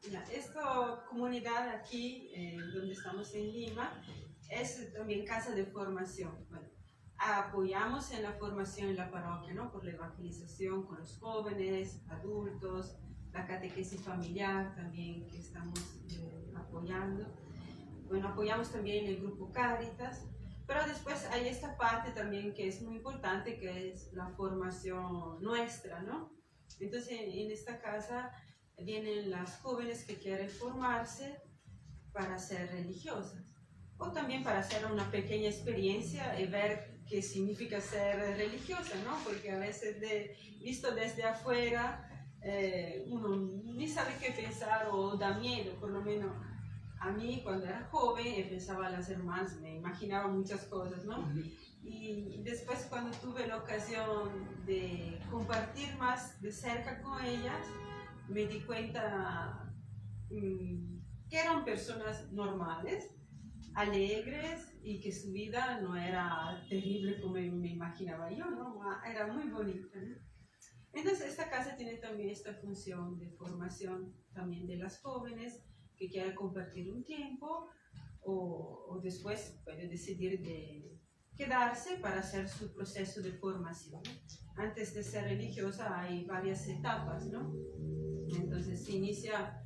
Ya, esta comunidad aquí, donde estamos en Lima, es también casa de formación. Bueno, apoyamos en la formación en la parroquia, ¿no? Por la evangelización con los jóvenes, adultos, la catequesis familiar también que estamos apoyando. Bueno, apoyamos también el grupo Cáritas, pero después hay esta parte también que es muy importante, que es la formación nuestra, ¿no? Entonces, en esta casa vienen las jóvenes que quieren formarse para ser religiosas o también para hacer una pequeña experiencia y ver qué significa ser religiosa, ¿no? Porque a veces visto desde afuera uno ni sabe qué pensar o da miedo. Por lo menos a mí cuando era joven pensaba a las hermanas, me imaginaba muchas cosas, ¿no? Y después cuando tuve la ocasión de compartir más de cerca con ellas, me di cuenta que eran personas normales, alegres y que su vida no era terrible como me imaginaba yo, ¿no? Era muy bonita, ¿no? Entonces esta casa tiene también esta función de formación también de las jóvenes que quieren compartir un tiempo o después puede decidir de quedarse para hacer su proceso de formación. Antes de ser religiosa hay varias etapas, ¿no? Entonces se inicia,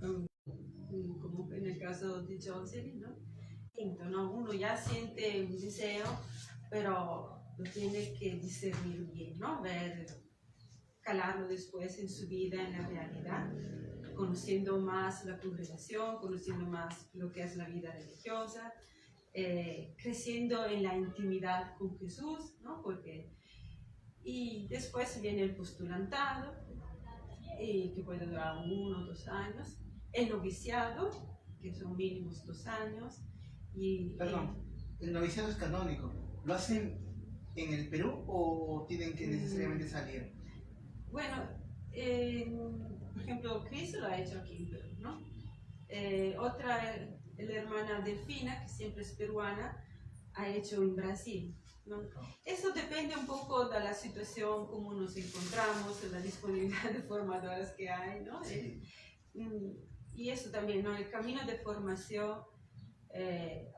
como en el caso de Jocelyn, ¿no? Uno ya siente un deseo, pero lo tiene que discernir bien, ¿no? Calarlo después en su vida, en la realidad. conociendo más la congregación, conociendo más lo que es la vida religiosa, creciendo en la intimidad con Jesús, ¿no? Y después viene el postulantado, que puede durar 1 o 2 años, el noviciado, que son mínimos 2 años. Perdón, el noviciado es canónico. ¿Lo hacen en el Perú o tienen que necesariamente salir? Bueno, por ejemplo, Cristo lo ha hecho aquí en Perú, ¿no? Otra, la hermana Delfina, que siempre es peruana, ha hecho en Brasil, ¿no? Eso depende un poco de la situación, cómo nos encontramos, de la disponibilidad de formadoras que hay, ¿no? Sí. Y eso también, ¿no? El camino de formación,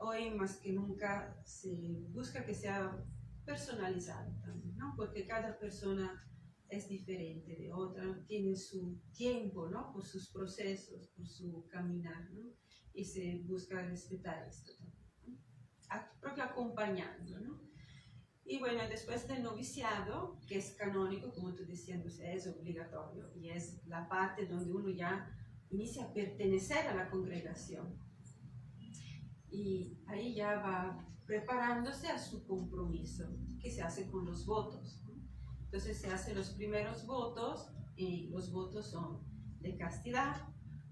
hoy más que nunca se busca que sea personalizado también, ¿no? Porque cada persona es diferente de otra, tiene su tiempo, ¿no? Por sus procesos, por su caminar, ¿no? Y se busca respetar esto también, ¿no? Propio acompañando, ¿no? Y bueno, después del noviciado, que es canónico, como tú decías, o sea, es obligatorio y es la parte donde uno ya inicia a pertenecer a la congregación. Y ahí ya va preparándose a su compromiso, que se hace con los votos, ¿no? Entonces se hacen los primeros votos, y los votos son de castidad,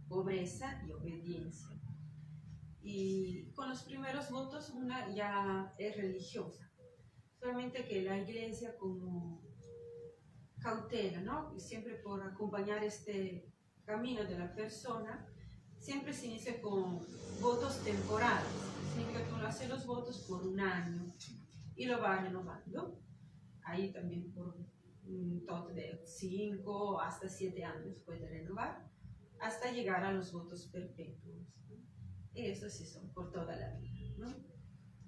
pobreza y obediencia. Y con los primeros votos una ya es religiosa, solamente que la iglesia como cautela, ¿no? Y siempre por acompañar este camino de la persona, siempre se inicia con votos temporales. Significa que uno hace los votos por 1 año y lo va renovando. Ahí también por un total de 5 hasta 7 años puede renovar, hasta llegar a los votos perpetuos, ¿no? Y eso sí son por toda la vida, ¿no?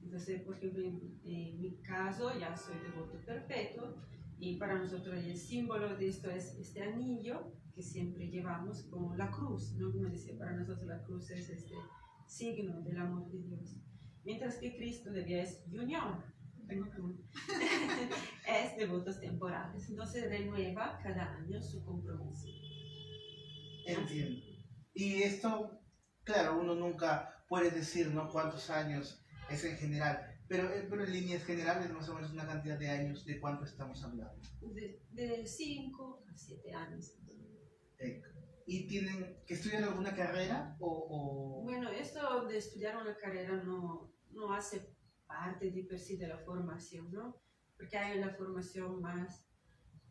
Entonces, por ejemplo, en mi caso ya soy de voto perpetuo y para nosotros el símbolo de esto es este anillo que siempre llevamos como la cruz, ¿no? Como decía, para nosotros la cruz es este signo del amor de Dios, mientras que Cristo de Dios es unión, es de votos temporales, entonces renueva cada año su compromiso. Entiendo. Y esto, claro, uno nunca puede decir, ¿no?, cuántos años es en general, pero en líneas generales más o menos una cantidad de años, ¿de cuánto estamos hablando? De 5 a 7 años. ¿Y tienen que estudiar alguna carrera o...? Bueno, esto de estudiar una carrera no hace parte de per sí de la formación, ¿no? Porque hay una formación más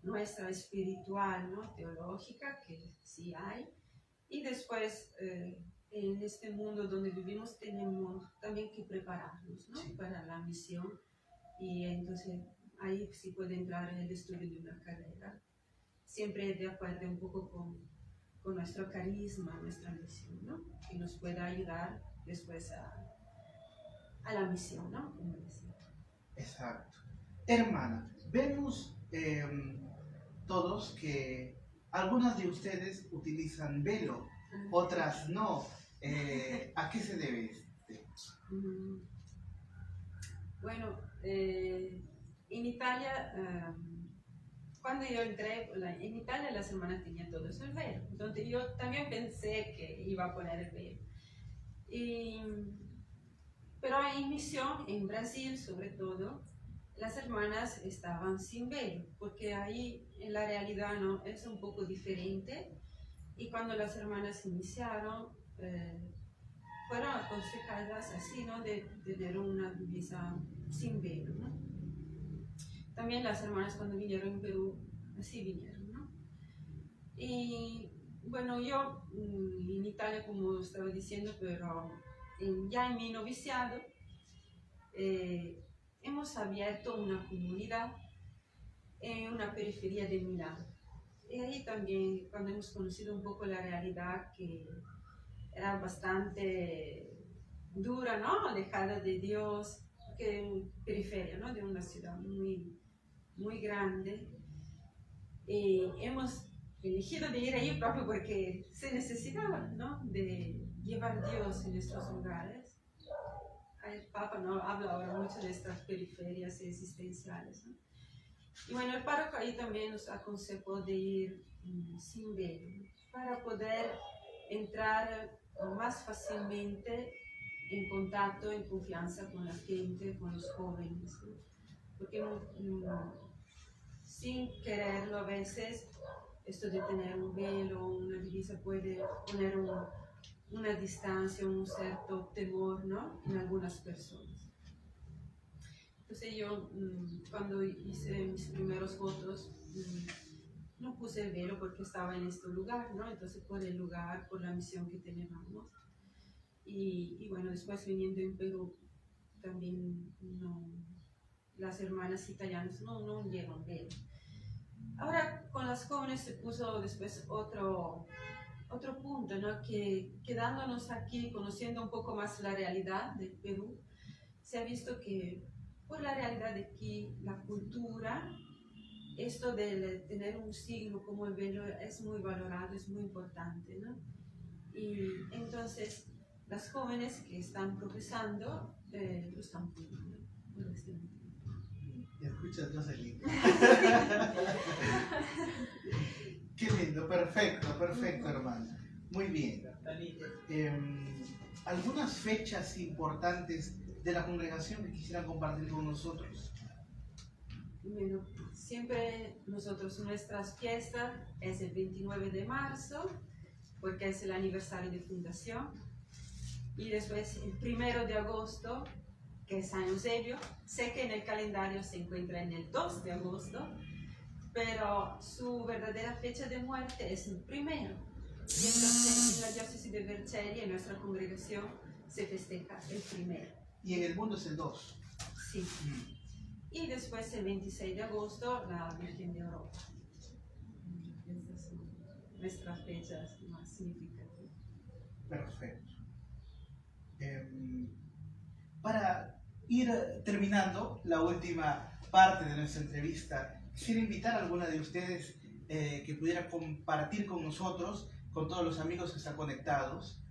nuestra espiritual, ¿no? Teológica, que sí hay. Y después, en este mundo donde vivimos, tenemos también que prepararnos, ¿no? Sí. Para la misión. Y entonces ahí sí puede entrar en el estudio de una carrera. Siempre de acuerdo un poco con nuestro carisma, nuestra misión, ¿no? Que nos pueda ayudar después a la misión, ¿no? Como decía. Exacto. Hermana, vemos todos que algunas de ustedes utilizan velo, otras no. ¿A qué se debe Bueno, en Italia, cuando yo entré, en Italia las hermanas tenían todo eso el velo, entonces yo también pensé que iba a poner el velo. Pero en misión, en Brasil sobre todo, las hermanas estaban sin velo, porque ahí en la realidad no es un poco diferente. Y cuando las hermanas iniciaron, fueron aconsejadas así, ¿no? De tener una divisa sin velo, ¿no? También las hermanas cuando vinieron en Perú, así vinieron, ¿no? Y bueno, yo en Italia, como estaba diciendo, pero ya en mi noviciado, hemos abierto una comunidad en una periferia de Milán. Y ahí también, cuando hemos conocido un poco la realidad, que era bastante dura, ¿no? Alejada de Dios, que en periferia, ¿no? De una ciudad muy, muy grande. Y hemos elegido de ir ahí propio porque se necesitaba, ¿no? De llevar Dios en estos lugares. El Papa no habla ahora mucho de estas periferias existenciales, ¿no? Y bueno, el párroco ahí también nos aconsejó de ir sin velo para poder entrar más fácilmente en contacto, en confianza con la gente, con los jóvenes, ¿no? Porque sin quererlo a veces, esto de tener un velo, una divisa puede poner una distancia, un cierto temor, ¿no?, en algunas personas. Entonces yo, cuando hice mis primeros votos, no puse el velo porque estaba en este lugar, ¿no? Entonces por el lugar, por la misión que teníamos. Y bueno, después viniendo en Perú, también no, las hermanas italianas no llevan velo. Ahora con las jóvenes se puso después otro punto, ¿no? Que quedándonos aquí, conociendo un poco más la realidad del Perú, se ha visto que por la realidad de aquí, la cultura, esto de tener un signo como el velo es muy valorado, es muy importante, ¿no? Y entonces las jóvenes que están profesando lo están poniendo por este motivo. Escuchas, no sé, lindo. Qué lindo, perfecto, hermana. Muy bien. ¿Algunas fechas importantes de la congregación que quisieran compartir con nosotros? Bueno, siempre nosotros nuestras fiestas es el 29 de marzo, porque es el aniversario de fundación, y después el 1 de agosto, que es San Eusebio. Sé que en el calendario se encuentra en el 2 de agosto, pero su verdadera fecha de muerte es el 1. Y entonces en la diócesis de Vercelli, en nuestra congregación, se festeja el 1. Y en el mundo es el 2. Sí. Y después el 26 de agosto, la Virgen de Europa. Estas son nuestras fechas más significativas. Perfecto. Para ir terminando la última parte de nuestra entrevista, quisiera invitar a alguna de ustedes que pudiera compartir con nosotros, con todos los amigos que están conectados,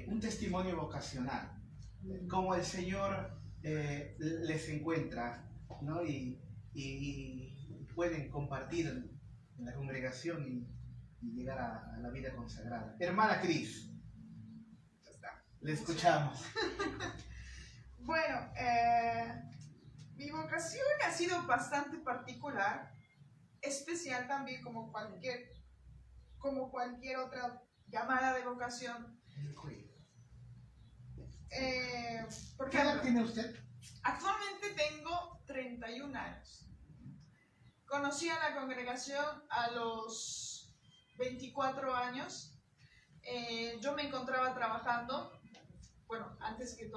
un testimonio vocacional, cómo el Señor les encuentra, ¿no? Y pueden compartir en la congregación y llegar a la vida consagrada. Hermana Cris, le escuchamos. Bueno, mi vocación ha sido bastante particular, especial también como cualquier otra llamada de vocación. ¿Qué edad tiene usted? Actualmente tengo 31 años. Conocí a la congregación a los 24 años. Yo me encontraba trabajando, bueno, antes de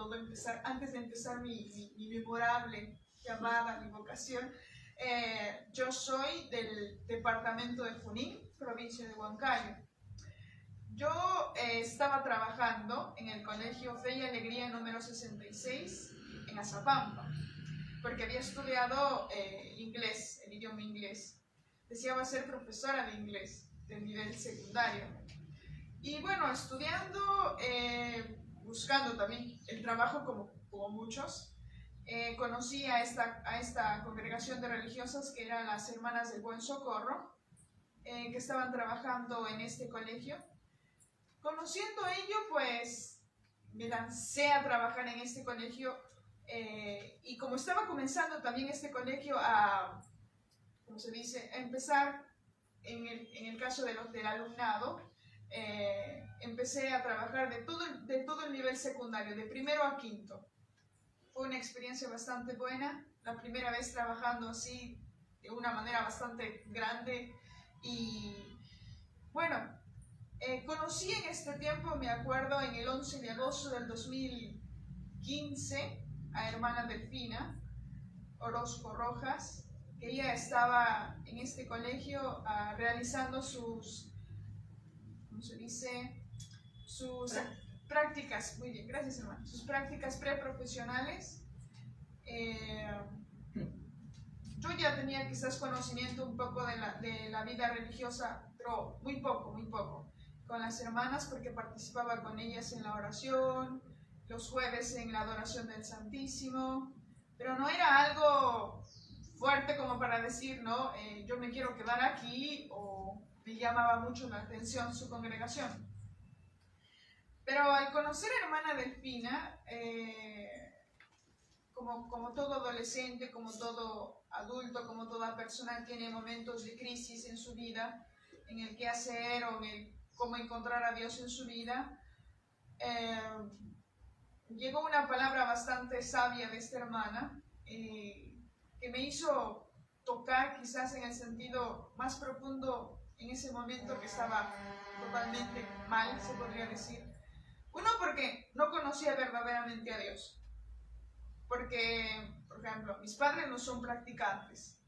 empezar mi memorable llamada, mi vocación. Yo soy del departamento de Junín, provincia de Huancayo. Yo estaba trabajando en el colegio Fe y Alegría número 66 en Azapampa, porque había estudiado inglés, el idioma inglés. Deseaba ser profesora de inglés del nivel secundario. Y bueno, estudiando, buscando también el trabajo como muchos, conocí a esta congregación de religiosas que eran las Hermanas del Buen Socorro, que estaban trabajando en este colegio. Conociendo ello, pues me lancé a trabajar en este colegio, y como estaba comenzando también este colegio a empezar en el caso del alumnado, empecé a trabajar de todo el nivel secundario, de primero a quinto. Fue una experiencia bastante buena, la primera vez trabajando así de una manera bastante grande. Y bueno, conocí en este tiempo, me acuerdo, en el 11 de agosto del 2015 a hermana Delfina Orozco Rojas, que ella estaba en este colegio realizando sus prácticas, muy bien, gracias hermano, sus prácticas preprofesionales. Yo ya tenía quizás conocimiento un poco de la vida religiosa, pero muy poco, con las hermanas, porque participaba con ellas en la oración, los jueves en la adoración del Santísimo, pero no era algo fuerte como para decir, ¿no? Yo me quiero quedar aquí, o me llamaba mucho la atención su congregación. Pero al conocer a hermana Delfina, como todo adolescente, como todo adulto, como toda persona tiene momentos de crisis en su vida, en el qué hacer o en el cómo encontrar a Dios en su vida, llegó una palabra bastante sabia de esta hermana que me hizo tocar quizás en el sentido más profundo en ese momento que estaba totalmente mal, se podría decir. Uno, porque no conocía verdaderamente a Dios. Porque, por ejemplo, mis padres no son practicantes,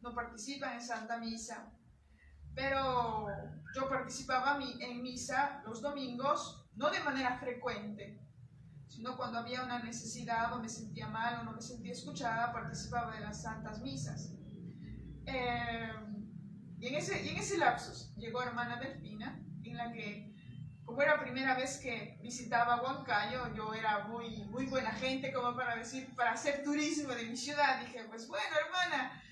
no participan en Santa Misa, pero yo participaba en misa los domingos, no de manera frecuente, sino cuando había una necesidad o me sentía mal o no me sentía escuchada, participaba de las santas misas. Y en ese lapsus llegó hermana Delfina, en la que, como era la primera vez que visitaba Huancayo, yo era muy buena gente, como para hacer turismo de mi ciudad. Dije, pues bueno, hermana,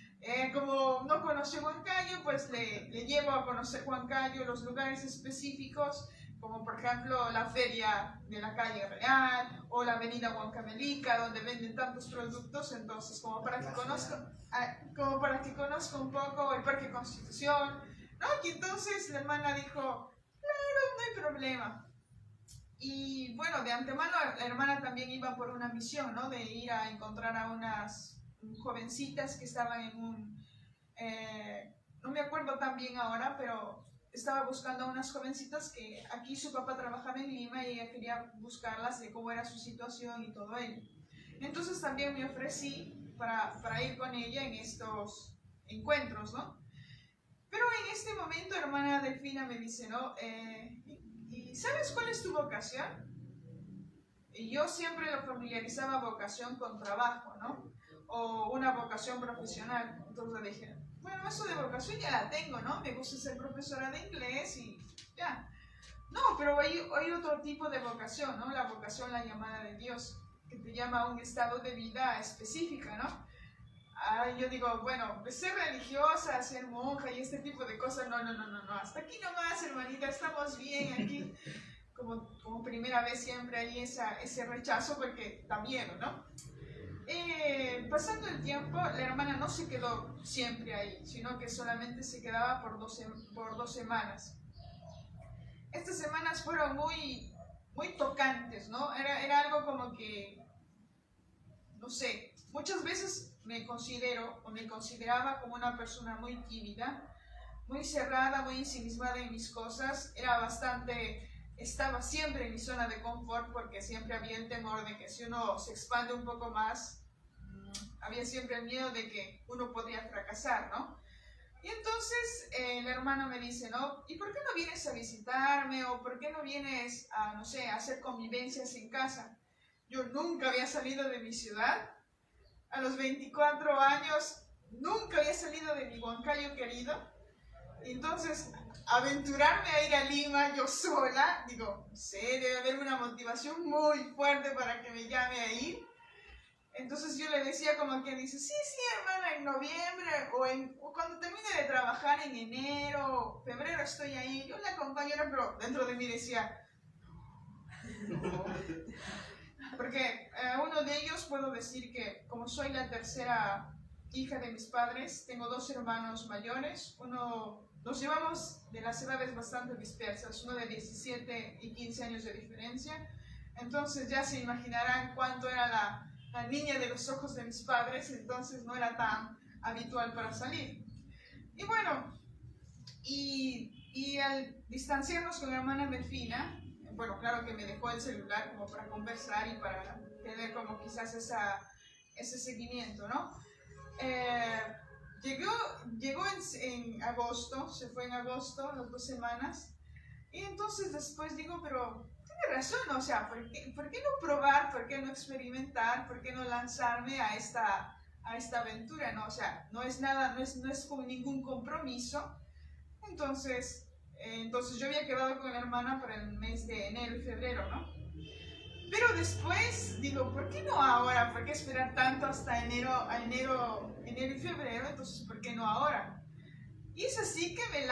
como no conoció Huancayo, pues le llevo a conocer Huancayo, los lugares específicos, como por ejemplo la feria de la calle Real o la avenida Huancavelica, donde venden tantos productos. Entonces, como para que conozca un poco el Parque Constitución, ¿no? Y entonces la hermana dijo, no hay problema. Y bueno, de antemano la hermana también iba por una misión, ¿no? De ir a encontrar a unas jovencitas que estaban en un... no me acuerdo tan bien ahora, pero estaba buscando a unas jovencitas que aquí su papá trabajaba en Lima y ella quería buscarlas de cómo era su situación y todo ello. Entonces también me ofrecí para ir con ella en estos encuentros, ¿no? Pero en este momento, hermana Delfina me dice, ¿no? ¿Y sabes cuál es tu vocación? Y yo siempre lo familiarizaba vocación con trabajo, ¿no? O una vocación profesional. Entonces le dije, bueno, eso de vocación ya la tengo, ¿no? Me gusta ser profesora de inglés y ya. No, pero hay otro tipo de vocación, ¿no? La vocación, la llamada de Dios, que te llama a un estado de vida específica, ¿no? Yo digo, bueno, ser religiosa, ser monja y este tipo de cosas, no, hasta aquí nomás, hermanita, estamos bien aquí. Como primera vez siempre hay ese rechazo porque da miedo, ¿no? Pasando el tiempo, la hermana no se quedó siempre ahí, sino que solamente se quedaba por 2 semanas. Estas semanas fueron muy tocantes, ¿no? Era algo como que, no sé, muchas veces me consideraba como una persona muy tímida, muy cerrada, muy ensimismada en mis cosas. Estaba siempre en mi zona de confort porque siempre había el temor de que si uno se expande un poco más, había siempre el miedo de que uno podría fracasar, ¿no? Y entonces la hermana me dice, ¿no? ¿Y por qué no vienes a visitarme? ¿O por qué no vienes a, no sé, a hacer convivencias en casa? Yo nunca había salido de mi ciudad. A los 24 años nunca había salido de mi Huancayo querido. Entonces, aventurarme a ir a Lima yo sola, digo, no sé, debe haber una motivación muy fuerte para que me llame a ir. Entonces yo le decía como que dice, sí, hermana, en noviembre o cuando termine de trabajar en enero, febrero estoy ahí. Yo la acompaño, pero dentro de mí decía, no. Porque uno de ellos puedo decir que como soy la tercera hija de mis padres, tengo 2 hermanos mayores. Nos llevamos de las edades bastante dispersas, uno de 17 y 15 años de diferencia. Entonces ya se imaginarán cuánto era la niña de los ojos de mis padres, entonces no era tan habitual para salir. Y bueno, y al distanciarnos con la hermana Delfina, bueno, claro que me dejó el celular como para conversar y para tener como quizás ese seguimiento, ¿no? Llegó en agosto, se fue en agosto, las 2 semanas, y entonces después digo, pero tiene razón, o sea, ¿por qué no probar, por qué no experimentar, por qué no lanzarme a esta aventura, ¿no? O sea, no es con ningún compromiso. Entonces yo había quedado con la hermana para el mes de enero y febrero, ¿no? Pero después digo, ¿por qué no ahora? ¿Por qué esperar tanto hasta enero y febrero? Entonces, ¿por qué no ahora? Y es así que me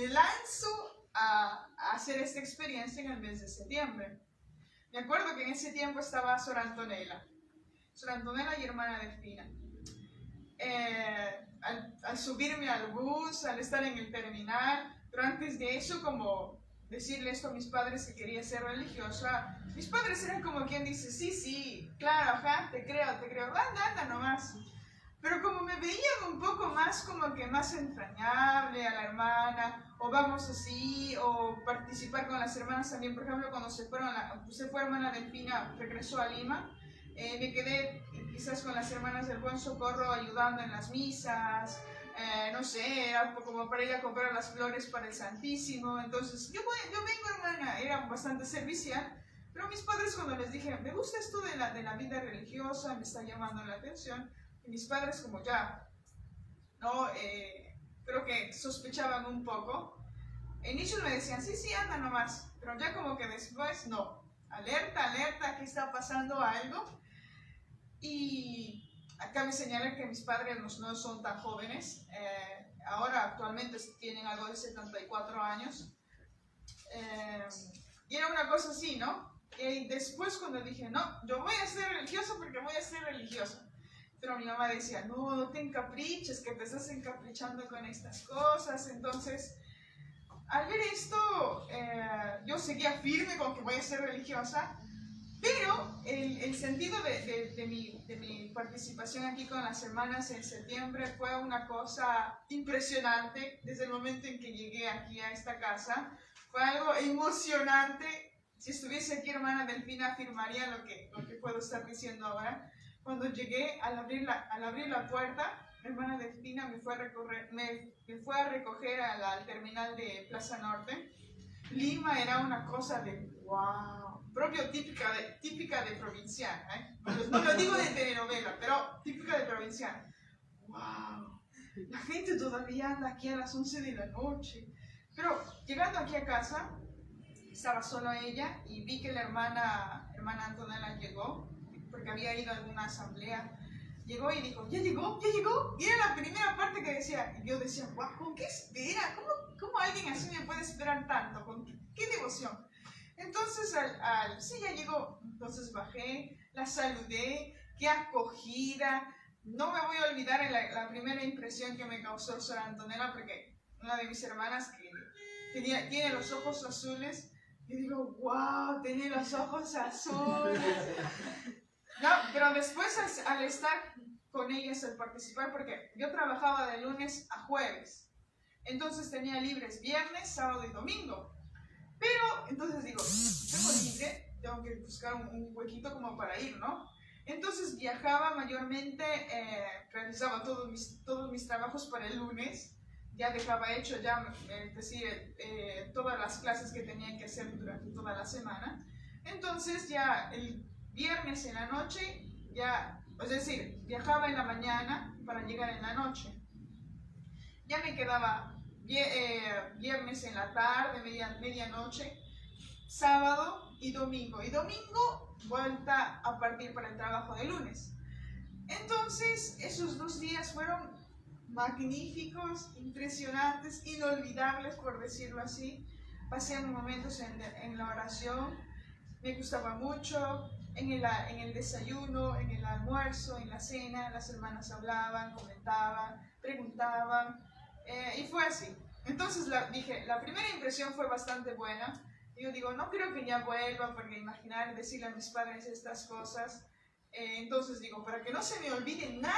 lanzo a hacer esta experiencia en el mes de septiembre. Me acuerdo que en ese tiempo estaba Sor Antonella y hermana Delfina. Al subirme al bus, al estar en el terminal, pero antes de eso, como decirle esto a mis padres que quería ser religiosa, mis padres eran como quien dice, sí, claro, ajá, te creo, anda nomás. Pero como me veían un poco más como que más entrañable a la hermana, o vamos así, o participar con las hermanas también, por ejemplo, cuando se fue hermana Delfina, regresó a Lima, me quedé quizás con las hermanas del Buen Socorro ayudando en las misas, no sé, era como para ir a comprar las flores para el Santísimo. Entonces, yo vengo, hermana, era bastante servicial, pero mis padres cuando les dije, me gusta esto de la vida religiosa, me está llamando la atención, y mis padres como ya, ¿no? Creo que sospechaban un poco. Inicios me decían, sí, anda nomás, pero ya como que después, no, alerta, aquí está pasando algo. Y acá me señalan que mis padres no son tan jóvenes, ahora actualmente tienen algo de 74 años, y era una cosa así, ¿no? Y después cuando dije, no, yo voy a ser religiosa porque voy a ser religiosa, pero mi mamá decía, no te encapriches, que te estás encaprichando con estas cosas. Entonces, al ver esto, yo seguía firme con que voy a ser religiosa, pero el sentido de mi participación aquí con las hermanas en septiembre fue una cosa impresionante. Desde el momento en que llegué aquí a esta casa, fue algo emocionante. Si estuviese aquí hermana Delfina afirmaría lo que puedo estar diciendo ahora. Cuando llegué, al abrir la puerta, hermana Delfina me fue a recoger al terminal de Plaza Norte. Lima era una cosa de wow, propio típica de provinciana, ¿eh? No lo digo de telenovela, pero típica de provinciana. Wow, la gente todavía anda aquí a las 11 de la noche. Pero llegando aquí a casa, estaba solo ella y vi que la hermana Antonella llegó, porque había ido a alguna asamblea. Llegó y dijo, ¿ya llegó? Y era la primera parte que decía. Y yo decía, wow, ¿con qué espera? ¿Cómo alguien así me puede esperar tanto? ¿Con qué devoción? Entonces, sí, ya llegó. Entonces bajé, la saludé, qué acogida. No me voy a olvidar la primera impresión que me causó Sor Antonella, porque una de mis hermanas que tiene los ojos azules, y digo, wow, tiene los ojos azules. No, pero después al estar con ellas, al participar, porque yo trabajaba de lunes a jueves, entonces tenía libres viernes, sábado y domingo. Pero entonces digo, tengo libre, tengo que buscar un huequito como para ir, ¿no? Entonces viajaba mayormente, realizaba todos mis trabajos para el lunes, ya dejaba hecho todas las clases que tenía que hacer durante toda la semana. Entonces ya el viernes en la noche, es decir, viajaba en la mañana para llegar en la noche. Ya me quedaba viernes en la tarde, medianoche, sábado y domingo. Y domingo, vuelta a partir para el trabajo de lunes. Entonces, esos 2 días fueron magníficos, impresionantes, inolvidables, por decirlo así. Pasé momentos en la oración, me gustaba mucho. En el desayuno, en el almuerzo, en la cena, las hermanas hablaban, comentaban, preguntaban, y fue así. Entonces la primera impresión fue bastante buena. Yo digo, no creo que ya vuelva, porque imaginar decirle a mis padres estas cosas. Entonces digo, para que no se me olvide nada,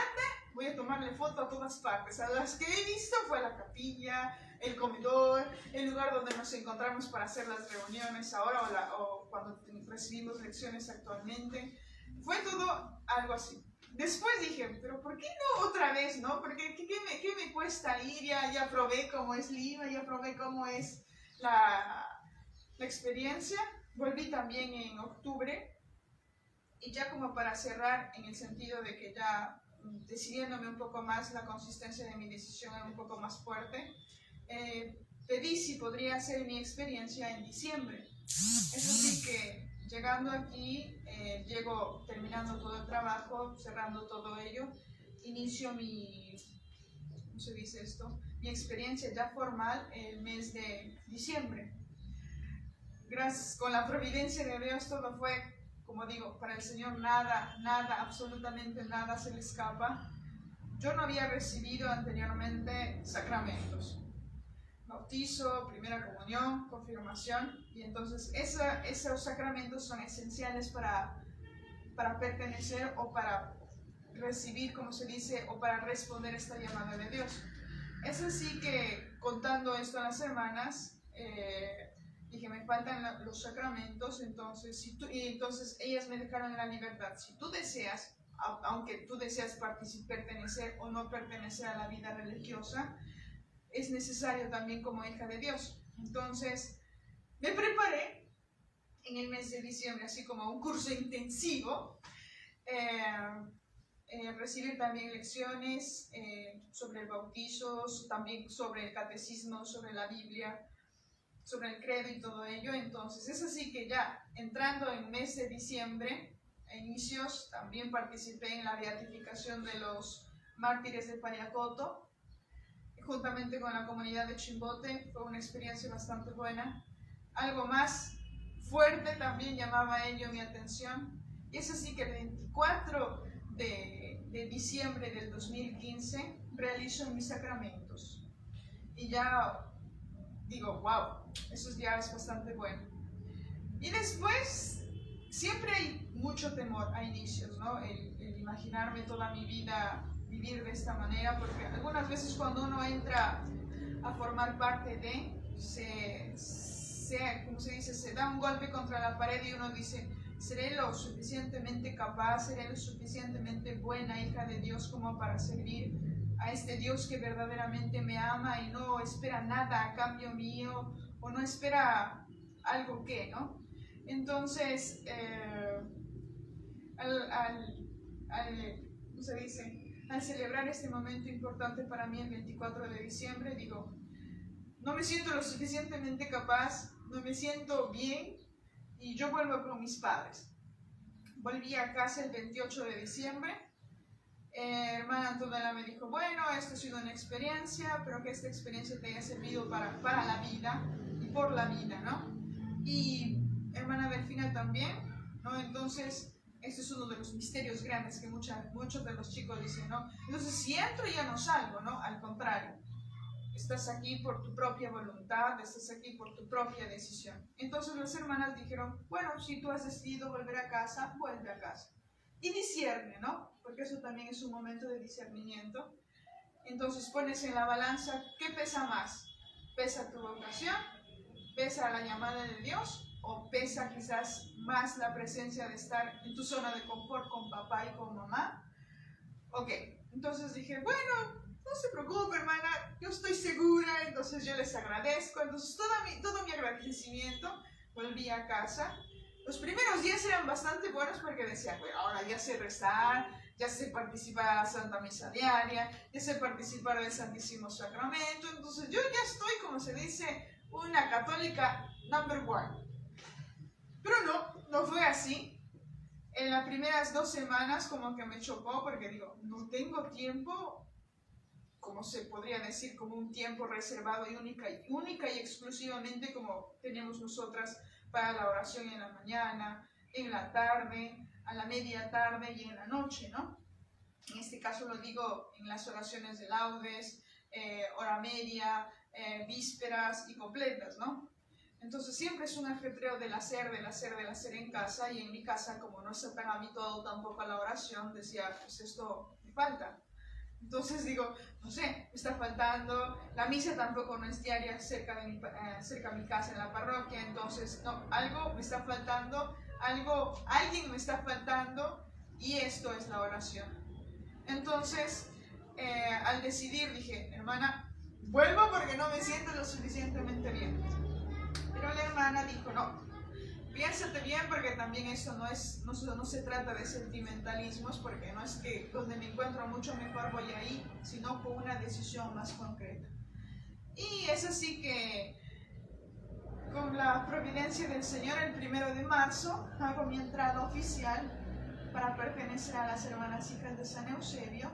voy a tomarle foto a todas partes. A las que he visto fue a la capilla, el comedor, el lugar donde nos encontramos para hacer las reuniones ahora o cuando recibimos lecciones actualmente. Fue todo algo así. Después dije, pero ¿por qué no otra vez, no? Porque ¿qué me cuesta ir? Ya probé cómo es Lima, ya probé cómo es la experiencia. Volví también en octubre. Y ya como para cerrar, en el sentido de que ya decidiéndome un poco más, la consistencia de mi decisión era un poco más fuerte, pedí si podría hacer mi experiencia en diciembre. Es así que llegando aquí, llego terminando todo el trabajo, cerrando todo ello, inicio ¿cómo se dice esto? mi experiencia ya formal el mes de diciembre. Gracias, con la providencia de Dios todo fue, como digo, para el Señor nada, absolutamente nada se le escapa. Yo no había recibido anteriormente sacramentos. Bautizo, primera comunión, confirmación, y entonces esos sacramentos son esenciales para pertenecer o para recibir, como se dice, o para responder esta llamada de Dios. Es así que, contando esto a las hermanas, dije, me faltan los sacramentos, entonces ellas me dejaron en la libertad. Si tú deseas, aunque tú deseas pertenecer o no pertenecer a la vida religiosa, es necesario también como hija de Dios. Entonces, me preparé en el mes de diciembre, así como un curso intensivo, recibir también lecciones sobre el bautizo, también sobre el catecismo, sobre la Biblia, sobre el credo y todo ello. Entonces, es así que ya entrando en mes de diciembre, a inicios, también participé en la beatificación de los mártires de Pallacoto, juntamente con la comunidad de Chimbote. Fue una experiencia bastante buena. Algo más fuerte también llamaba ello mi atención, y es así que el 24 de diciembre del 2015 realizo mis sacramentos, y ya digo, wow, eso ya es bastante bueno. Y después, siempre hay mucho temor a inicios, ¿no? El imaginarme toda mi vida vivir de esta manera, porque algunas veces cuando uno entra a formar parte de, como se dice, se da un golpe contra la pared y uno dice, ¿seré lo suficientemente capaz, seré lo suficientemente buena hija de Dios como para servir a este Dios que verdaderamente me ama y no espera nada a cambio mío, o no espera algo que, ¿no? Entonces, ¿cómo se dice? Al celebrar este momento importante para mí, el 24 de diciembre, digo, no me siento lo suficientemente capaz, no me siento bien, y yo vuelvo con mis padres. Volví a casa el 28 de diciembre. Hermana Antonella me dijo, bueno, esto ha sido una experiencia, pero que esta experiencia te haya servido para la vida y por la vida, ¿no? Y hermana Delfina también, ¿no? Entonces, este es uno de los misterios grandes que muchos de los chicos dicen, ¿no? Entonces, si entro ya no salgo, ¿no? Al contrario, estás aquí por tu propia voluntad, estás aquí por tu propia decisión. Entonces las hermanas dijeron, bueno, si tú has decidido volver a casa, vuelve a casa. Y discierne, ¿no? Porque eso también es un momento de discernimiento. Entonces pones en la balanza, ¿qué pesa más? ¿Pesa tu vocación? ¿Pesa la llamada de Dios? ¿O pesa quizás más la presencia de estar en tu zona de confort con papá y con mamá? Ok, entonces dije, bueno, no se preocupe, hermana, yo estoy segura, entonces yo les agradezco. Entonces todo mi agradecimiento, volví a casa. Los primeros días eran bastante buenos porque decía, bueno, ahora ya sé rezar, ya sé participar a la Santa Misa Diaria, ya sé participar del Santísimo Sacramento, entonces yo ya estoy, como se dice, una católica number one. Pero no fue así. En las primeras 2 semanas como que me chocó porque digo, no tengo tiempo, como se podría decir, como un tiempo reservado y única y exclusivamente como tenemos nosotras para la oración en la mañana, en la tarde, a la media tarde y en la noche, ¿no? En este caso lo digo en las oraciones de laudes, hora media, vísperas y completas, ¿no? Entonces siempre es un ajetreo del hacer en casa, y en mi casa, como no es tan habituado tampoco a la oración, decía, pues esto me falta. Entonces digo, no sé, me está faltando, la misa tampoco no es diaria cerca de mi casa en la parroquia, entonces no, algo me está faltando, alguien me está faltando, y esto es la oración. Entonces, al decidir dije, hermana, vuelvo porque no me siento lo suficientemente bien. Pero la hermana dijo, no, piénsate bien porque también esto no se trata de sentimentalismos, porque no es que donde me encuentro mucho mejor voy ahí, sino con una decisión más concreta. Y es así que, con la providencia del Señor, el 1 de marzo hago mi entrada oficial para pertenecer a las hermanas hijas de San Eusebio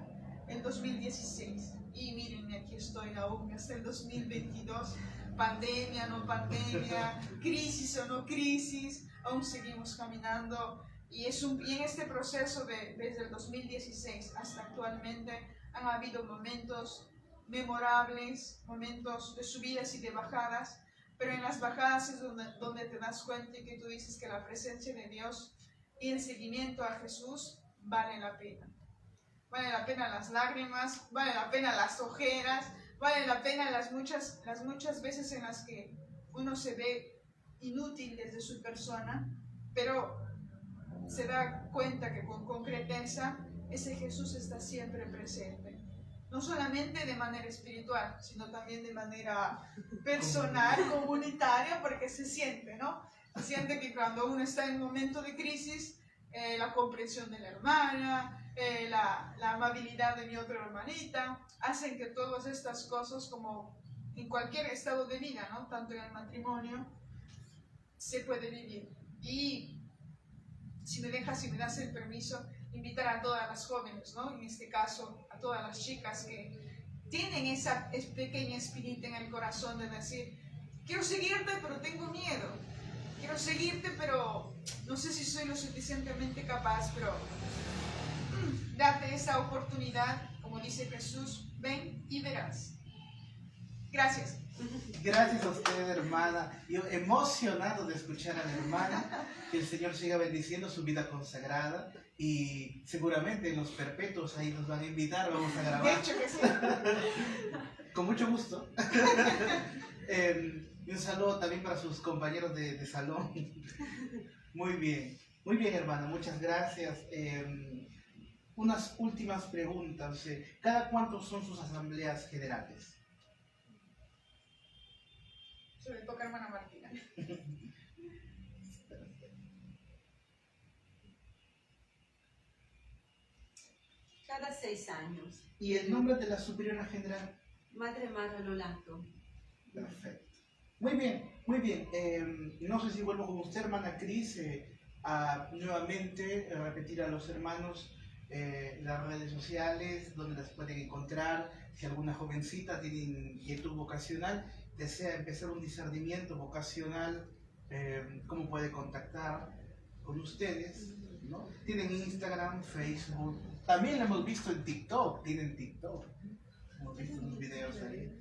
el 2016. Y miren, aquí estoy aún hasta el 2022, pandemia, no pandemia, crisis o no crisis, aún seguimos caminando. Y en este proceso desde el 2016 hasta actualmente han habido momentos memorables, momentos de subidas y de bajadas, pero en las bajadas es donde te das cuenta y que tú dices que la presencia de Dios y el seguimiento a Jesús vale la pena. Vale la pena las lágrimas, vale la pena las ojeras, vale la pena las muchas veces en las que uno se ve inútil desde su persona, pero se da cuenta que con concreteza ese Jesús está siempre presente. No solamente de manera espiritual, sino también de manera personal, comunitaria, porque se siente, ¿no? Se siente que cuando uno está en un momento de crisis, la comprensión de la hermana, la amabilidad de mi otra hermanita, hacen que todas estas cosas, como en cualquier estado de vida, ¿no? Tanto en el matrimonio, se puede vivir. Y si me das el permiso, invitar a todas las jóvenes, ¿no? En este caso, a todas las chicas que tienen esa pequeña espinita en el corazón de decir, quiero seguirte, pero tengo miedo. Quiero seguirte, pero no sé si soy lo suficientemente capaz, pero date esa oportunidad, como dice Jesús, ven y verás. Gracias. Gracias a usted, hermana. Yo emocionado de escuchar a la hermana, que el Señor siga bendiciendo su vida consagrada y seguramente en los perpetuos ahí nos van a invitar, vamos a grabar. De hecho que sí. Con mucho gusto. Y un saludo también para sus compañeros de salón. Muy bien, hermana, muchas gracias. Unas últimas preguntas. ¿Cada cuánto son sus asambleas generales? Se le toca a hermana Martina. Cada 6 años. ¿Y el nombre de la superiora general? Madre Mara Lolato. Perfecto. Muy bien. No sé si vuelvo con usted, hermana Cris, a nuevamente repetir a los hermanos las redes sociales, donde las pueden encontrar. Si alguna jovencita tiene inquietud vocacional, desea empezar un discernimiento vocacional, cómo puede contactar con ustedes, ¿no? Tienen Instagram, Facebook, también lo hemos visto en TikTok, tienen TikTok, hemos visto unos videos ahí.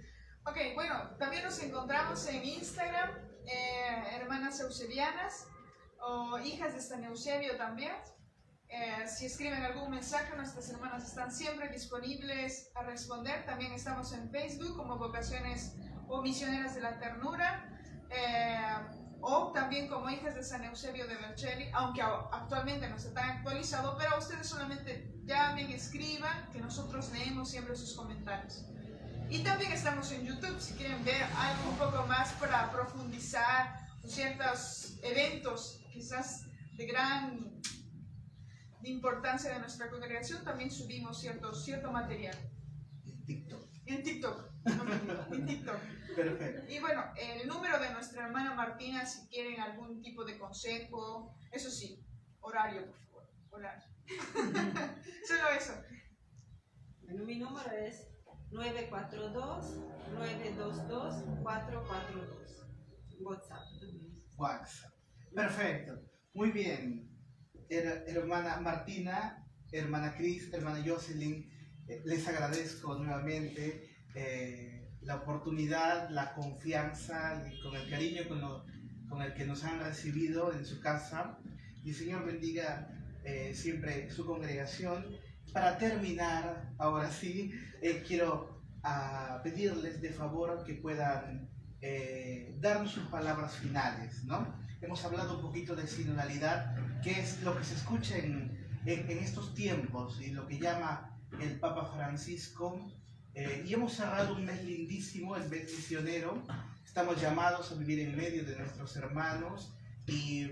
Ok, bueno, también nos encontramos en Instagram, hermanas eusebianas o hijas de San Eusebio también. Si escriben algún mensaje, nuestras hermanas están siempre disponibles a responder. También estamos en Facebook como Vocaciones o Misioneras de la Ternura, o también como hijas de San Eusebio de Vercelli, aunque actualmente no está tan actualizado, pero ustedes solamente llamen, escriban, que nosotros leemos siempre sus comentarios. Y también estamos en YouTube, si quieren ver algo un poco más para profundizar en ciertos eventos, quizás de gran importancia de nuestra congregación, también subimos cierto material. En TikTok. En TikTok. Perfecto. Y bueno, el número de nuestra hermana Martina, si quieren algún tipo de consejo, eso sí, horario, por favor, horario. Solo eso. Bueno, mi número es 942-922-442. WhatsApp. Perfecto. Muy bien. Hermana Martina, hermana Cris, hermana Jocelyn, les agradezco nuevamente la oportunidad, la confianza y con el cariño con el que nos han recibido en su casa. Y el Señor bendiga siempre su congregación. Para terminar, ahora sí, quiero pedirles de favor que puedan darnos sus palabras finales, ¿no? Hemos hablado un poquito de sinodalidad, que es lo que se escucha en estos tiempos y lo que llama el Papa Francisco. Y hemos cerrado un mes lindísimo, el mes misionero. Estamos llamados a vivir en medio de nuestros hermanos y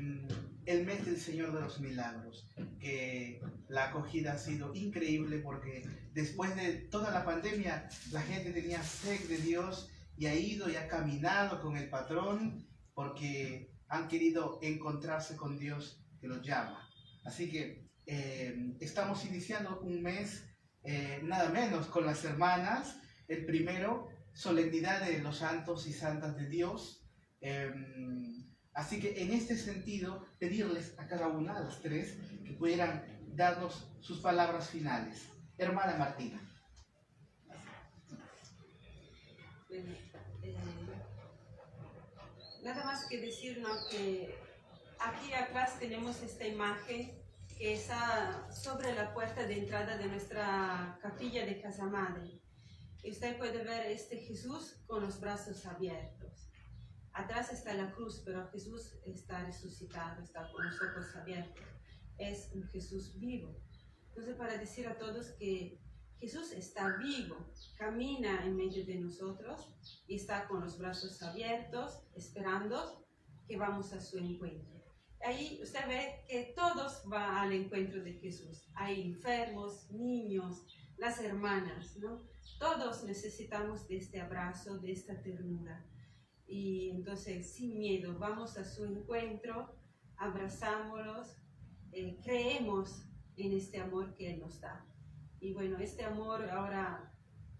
el mes del Señor de los Milagros, que la acogida ha sido increíble porque después de toda la pandemia la gente tenía sed de Dios y ha ido y ha caminado con el patrón porque han querido encontrarse con Dios que los llama. Así que estamos iniciando un mes nada menos con las hermanas El primero, solemnidad de los santos y santas de Dios. Así que en este sentido, pedirles a cada una, a las tres, que pudieran darnos sus palabras finales. Hermana Martina. Bueno, nada más que decir, ¿no?, que aquí atrás tenemos esta imagen que está sobre la puerta de entrada de nuestra capilla de Casa Madre. Y usted puede ver este Jesús con los brazos abiertos. Atrás está la cruz, pero Jesús está resucitado, está con los ojos abiertos. Es un Jesús vivo. Entonces, para decir a todos que Jesús está vivo, camina en medio de nosotros y está con los brazos abiertos, esperando que vamos a su encuentro. Ahí usted ve que todos van al encuentro de Jesús. Hay enfermos, niños, las hermanas, ¿no? Todos necesitamos de este abrazo, de esta ternura. Y entonces, sin miedo, vamos a su encuentro, abrazámoslos, creemos en este amor que Él nos da. Y bueno, este amor ahora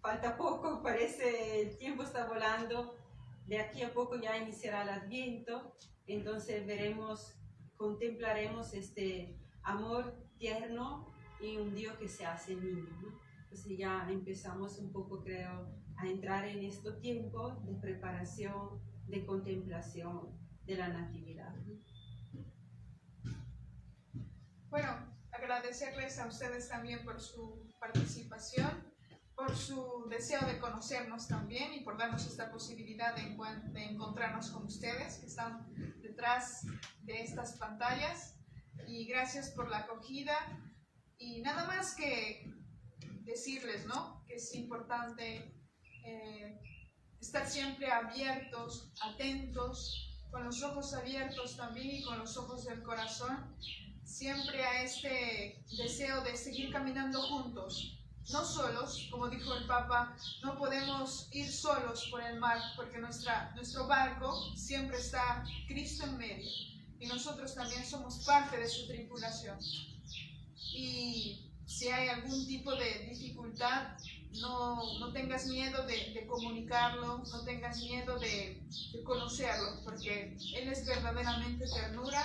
falta poco, parece el tiempo está volando. De aquí a poco ya iniciará el Adviento, entonces contemplaremos este amor tierno y un Dios que se hace niño, ¿no? Entonces ya empezamos un poco, creo, a entrar en este tiempo de preparación, de contemplación de la Natividad, ¿no? Bueno, agradecerles a ustedes también por su participación, por su deseo de conocernos también y por darnos esta posibilidad de encontrarnos con ustedes que están detrás de estas pantallas. Y gracias por la acogida. Y nada más que decirles, ¿no?, que es importante estar siempre abiertos, atentos, con los ojos abiertos también y con los ojos del corazón, siempre a este deseo de seguir caminando juntos, no solos. Como dijo el Papa, no podemos ir solos por el mar, porque nuestro barco siempre está Cristo en medio, y nosotros también somos parte de su tripulación. Y si hay algún tipo de dificultad, no tengas miedo de comunicarlo, no tengas miedo de conocerlo, porque Él es verdaderamente ternura,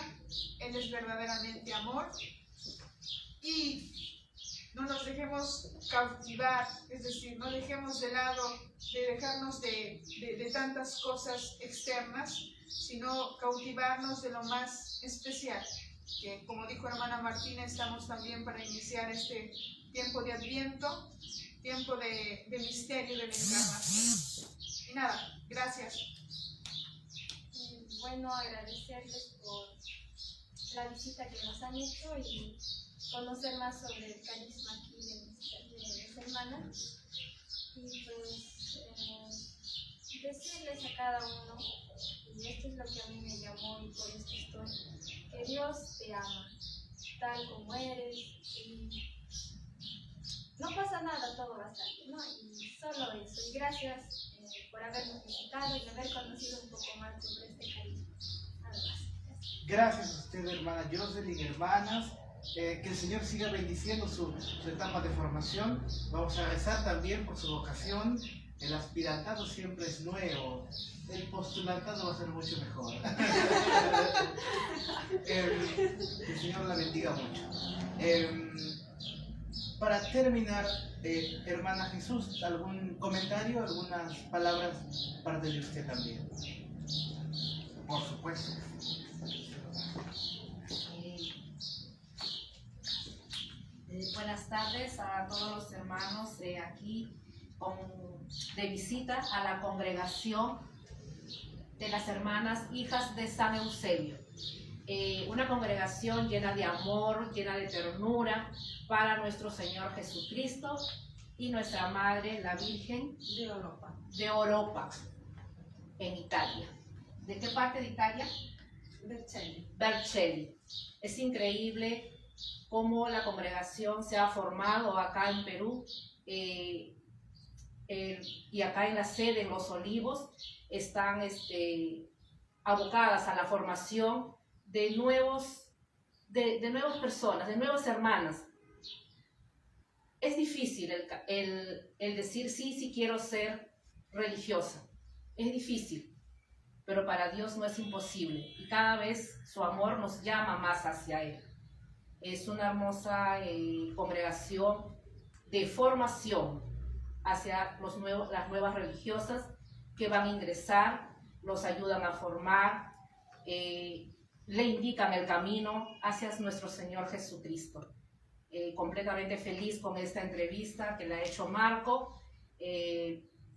Él es verdaderamente amor. Y no nos dejemos cautivar, es decir, no dejemos de lado, de dejarnos de tantas cosas externas, sino cautivarnos de lo más especial, que, como dijo hermana Martina, estamos también para iniciar este tiempo de Adviento, tiempo de misterio de la encarnación. Y nada, gracias. Bueno, agradecerles por la visita que nos han hecho y conocer más sobre el carisma aquí de las hermanas. Y pues decirles a cada uno, y esto es lo que a mí me llamó y por esto estoy, que Dios te ama tal como eres y no pasa nada, todo va a estar bien, ¿no? Y solo eso. Y gracias por habernos visitado y haber conocido un poco más sobre este carisma. Nada más. Gracias a usted, hermana Jocelyn, hermanas. Que el Señor siga bendiciendo su etapa de formación. Vamos a rezar también por su vocación. El aspirantado siempre es nuevo. El postulatado va a ser mucho mejor. Que el Señor la bendiga mucho. Para terminar, hermana Jesús, ¿algún comentario, algunas palabras parte de usted también? Por supuesto. Buenas tardes a todos los hermanos aquí de visita a la congregación de las hermanas hijas de San Eusebio. Una congregación llena de amor, llena de ternura para nuestro Señor Jesucristo y nuestra Madre, la Virgen de Oropa, en Italia. ¿De qué parte de Italia? Vercelli. Es increíble cómo la congregación se ha formado acá en Perú y acá en la sede, en Los Olivos, están abocadas a la formación de nuevas personas, de nuevas hermanas. Es difícil el decir sí quiero ser religiosa. Es difícil, pero para Dios no es imposible. Y cada vez su amor nos llama más hacia Él. Es una hermosa congregación de formación hacia las nuevas religiosas que van a ingresar, los ayudan a formar, le indican el camino hacia nuestro Señor Jesucristo. Completamente feliz con esta entrevista que le ha hecho Marco.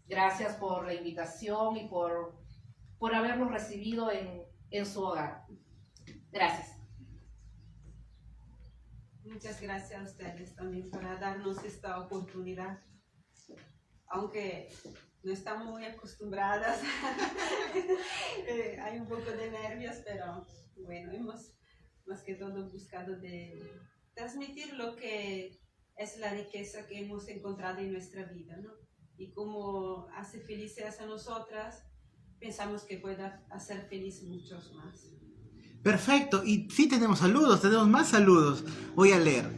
Gracias por la invitación y por habernos recibido en su hogar. Gracias. Muchas gracias a ustedes también por darnos esta oportunidad. Aunque no estamos muy acostumbradas, hay un poco de nervios, pero bueno, hemos más que todo buscado de transmitir lo que es la riqueza que hemos encontrado en nuestra vida, ¿no? Y como hace felices a nosotras, pensamos que pueda hacer feliz muchos más. Perfecto, y sí tenemos saludos, tenemos más saludos. Voy a leer.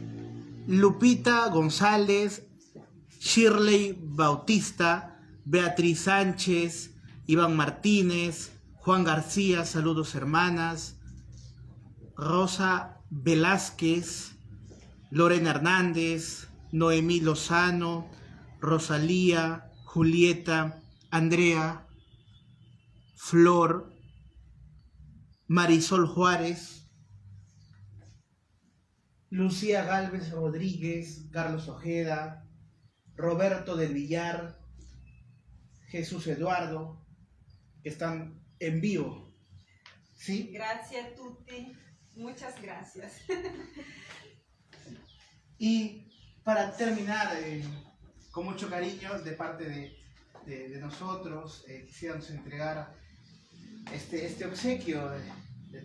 Lupita González, Shirley Bautista, Beatriz Sánchez, Iván Martínez, Juan García, saludos hermanas, Rosa Velázquez, Lorena Hernández, Noemí Lozano, Rosalía, Julieta, Andrea, Flor, Marisol Juárez, Lucía Gálvez Rodríguez, Carlos Ojeda, Roberto del Villar, Jesús Eduardo, que están en vivo. ¿Sí? Gracias a tutti, muchas gracias. Y para terminar, con mucho cariño de parte de nosotros, quisiéramos entregar este obsequio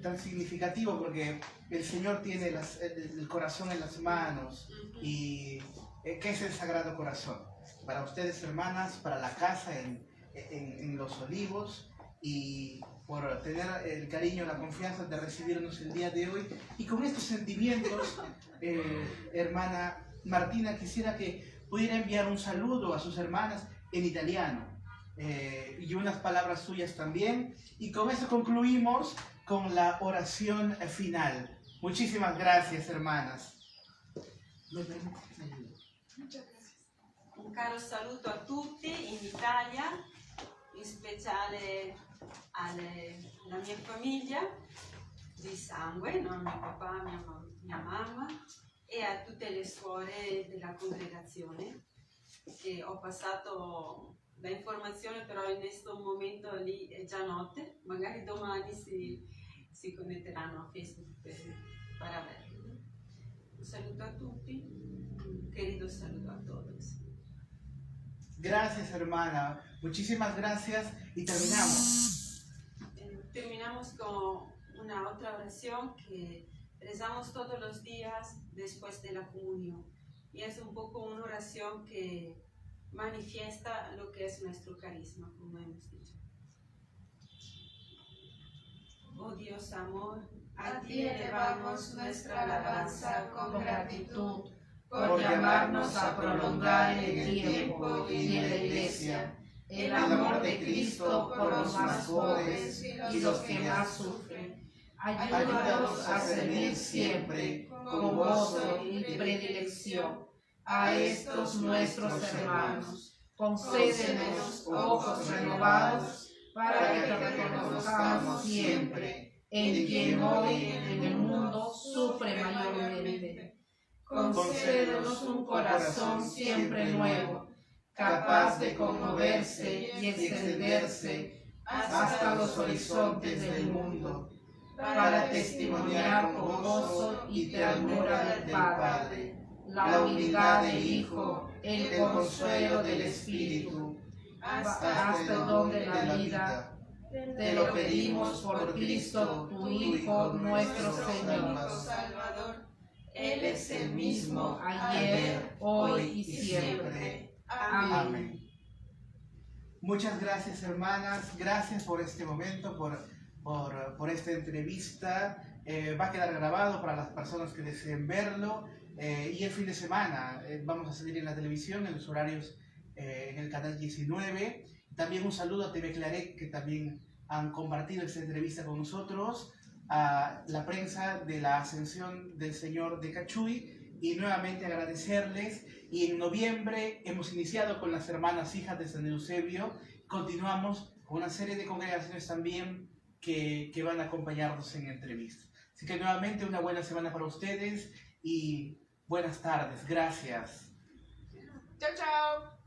tan significativo, porque el Señor tiene el corazón en las manos. ¿Y qué es el Sagrado Corazón? Para ustedes, hermanas, para la casa en Los Olivos, y por tener el cariño, la confianza de recibirnos el día de hoy. Y con estos sentimientos, hermana Martina, quisiera que pudiera enviar un saludo a sus hermanas en italiano, y unas palabras suyas también. Y con eso concluimos con la oración final. Muchísimas gracias, hermanas. Muchas gracias. Un caro saluto a tutti in Italia, in speciale alla mia famiglia di sangue, no? Mio papà, mia mamma, e a tutte le suore della congregazione, che ho passato la informazione, però in questo momento lì è già notte, magari domani si connetteranno a Facebook para verlo. Un saluto a tutti, un querido saludo a todos. Gracias, hermana. Muchísimas gracias. Y terminamos. Terminamos con una otra oración que rezamos todos los días después de la comunión. Y es un poco una oración que manifiesta lo que es nuestro carisma, como hemos dicho. Oh Dios amor, A ti elevamos nuestra alabanza con gratitud por llamarnos a prolongar el tiempo y en la Iglesia el amor de Cristo por los más pobres y los que más sufren. Ayúdanos a servir siempre con gozo y predilección a estos nuestros hermanos. Concédenos ojos renovados para que te reconozcamos siempre en quien hoy en el mundo sufre mayormente. Concédenos un corazón siempre nuevo, capaz de conmoverse y extenderse hasta los horizontes del mundo, para testimoniar con gozo y ternura del Padre, la humildad del Hijo, el consuelo del Espíritu, hasta el don de la vida. Te lo pedimos por Cristo, tu Hijo, nuestro Señor. Salvador. Él es el mismo ayer, hoy y siempre. Amén. Amén. Muchas gracias, hermanas. Gracias por este momento, por esta entrevista. Va a quedar grabado para las personas que deseen verlo. Y el fin de semana vamos a salir en la televisión en los horarios en el canal 19. También un saludo a TV Claret, que también han compartido esta entrevista con nosotros, a la prensa de la Ascensión del Señor de Cachuy, y nuevamente agradecerles. Y en noviembre hemos iniciado con las hermanas hijas de San Eusebio, continuamos con una serie de congregaciones también que van a acompañarnos en entrevistas. Así que nuevamente una buena semana para ustedes y buenas tardes. Gracias. Chao, chao.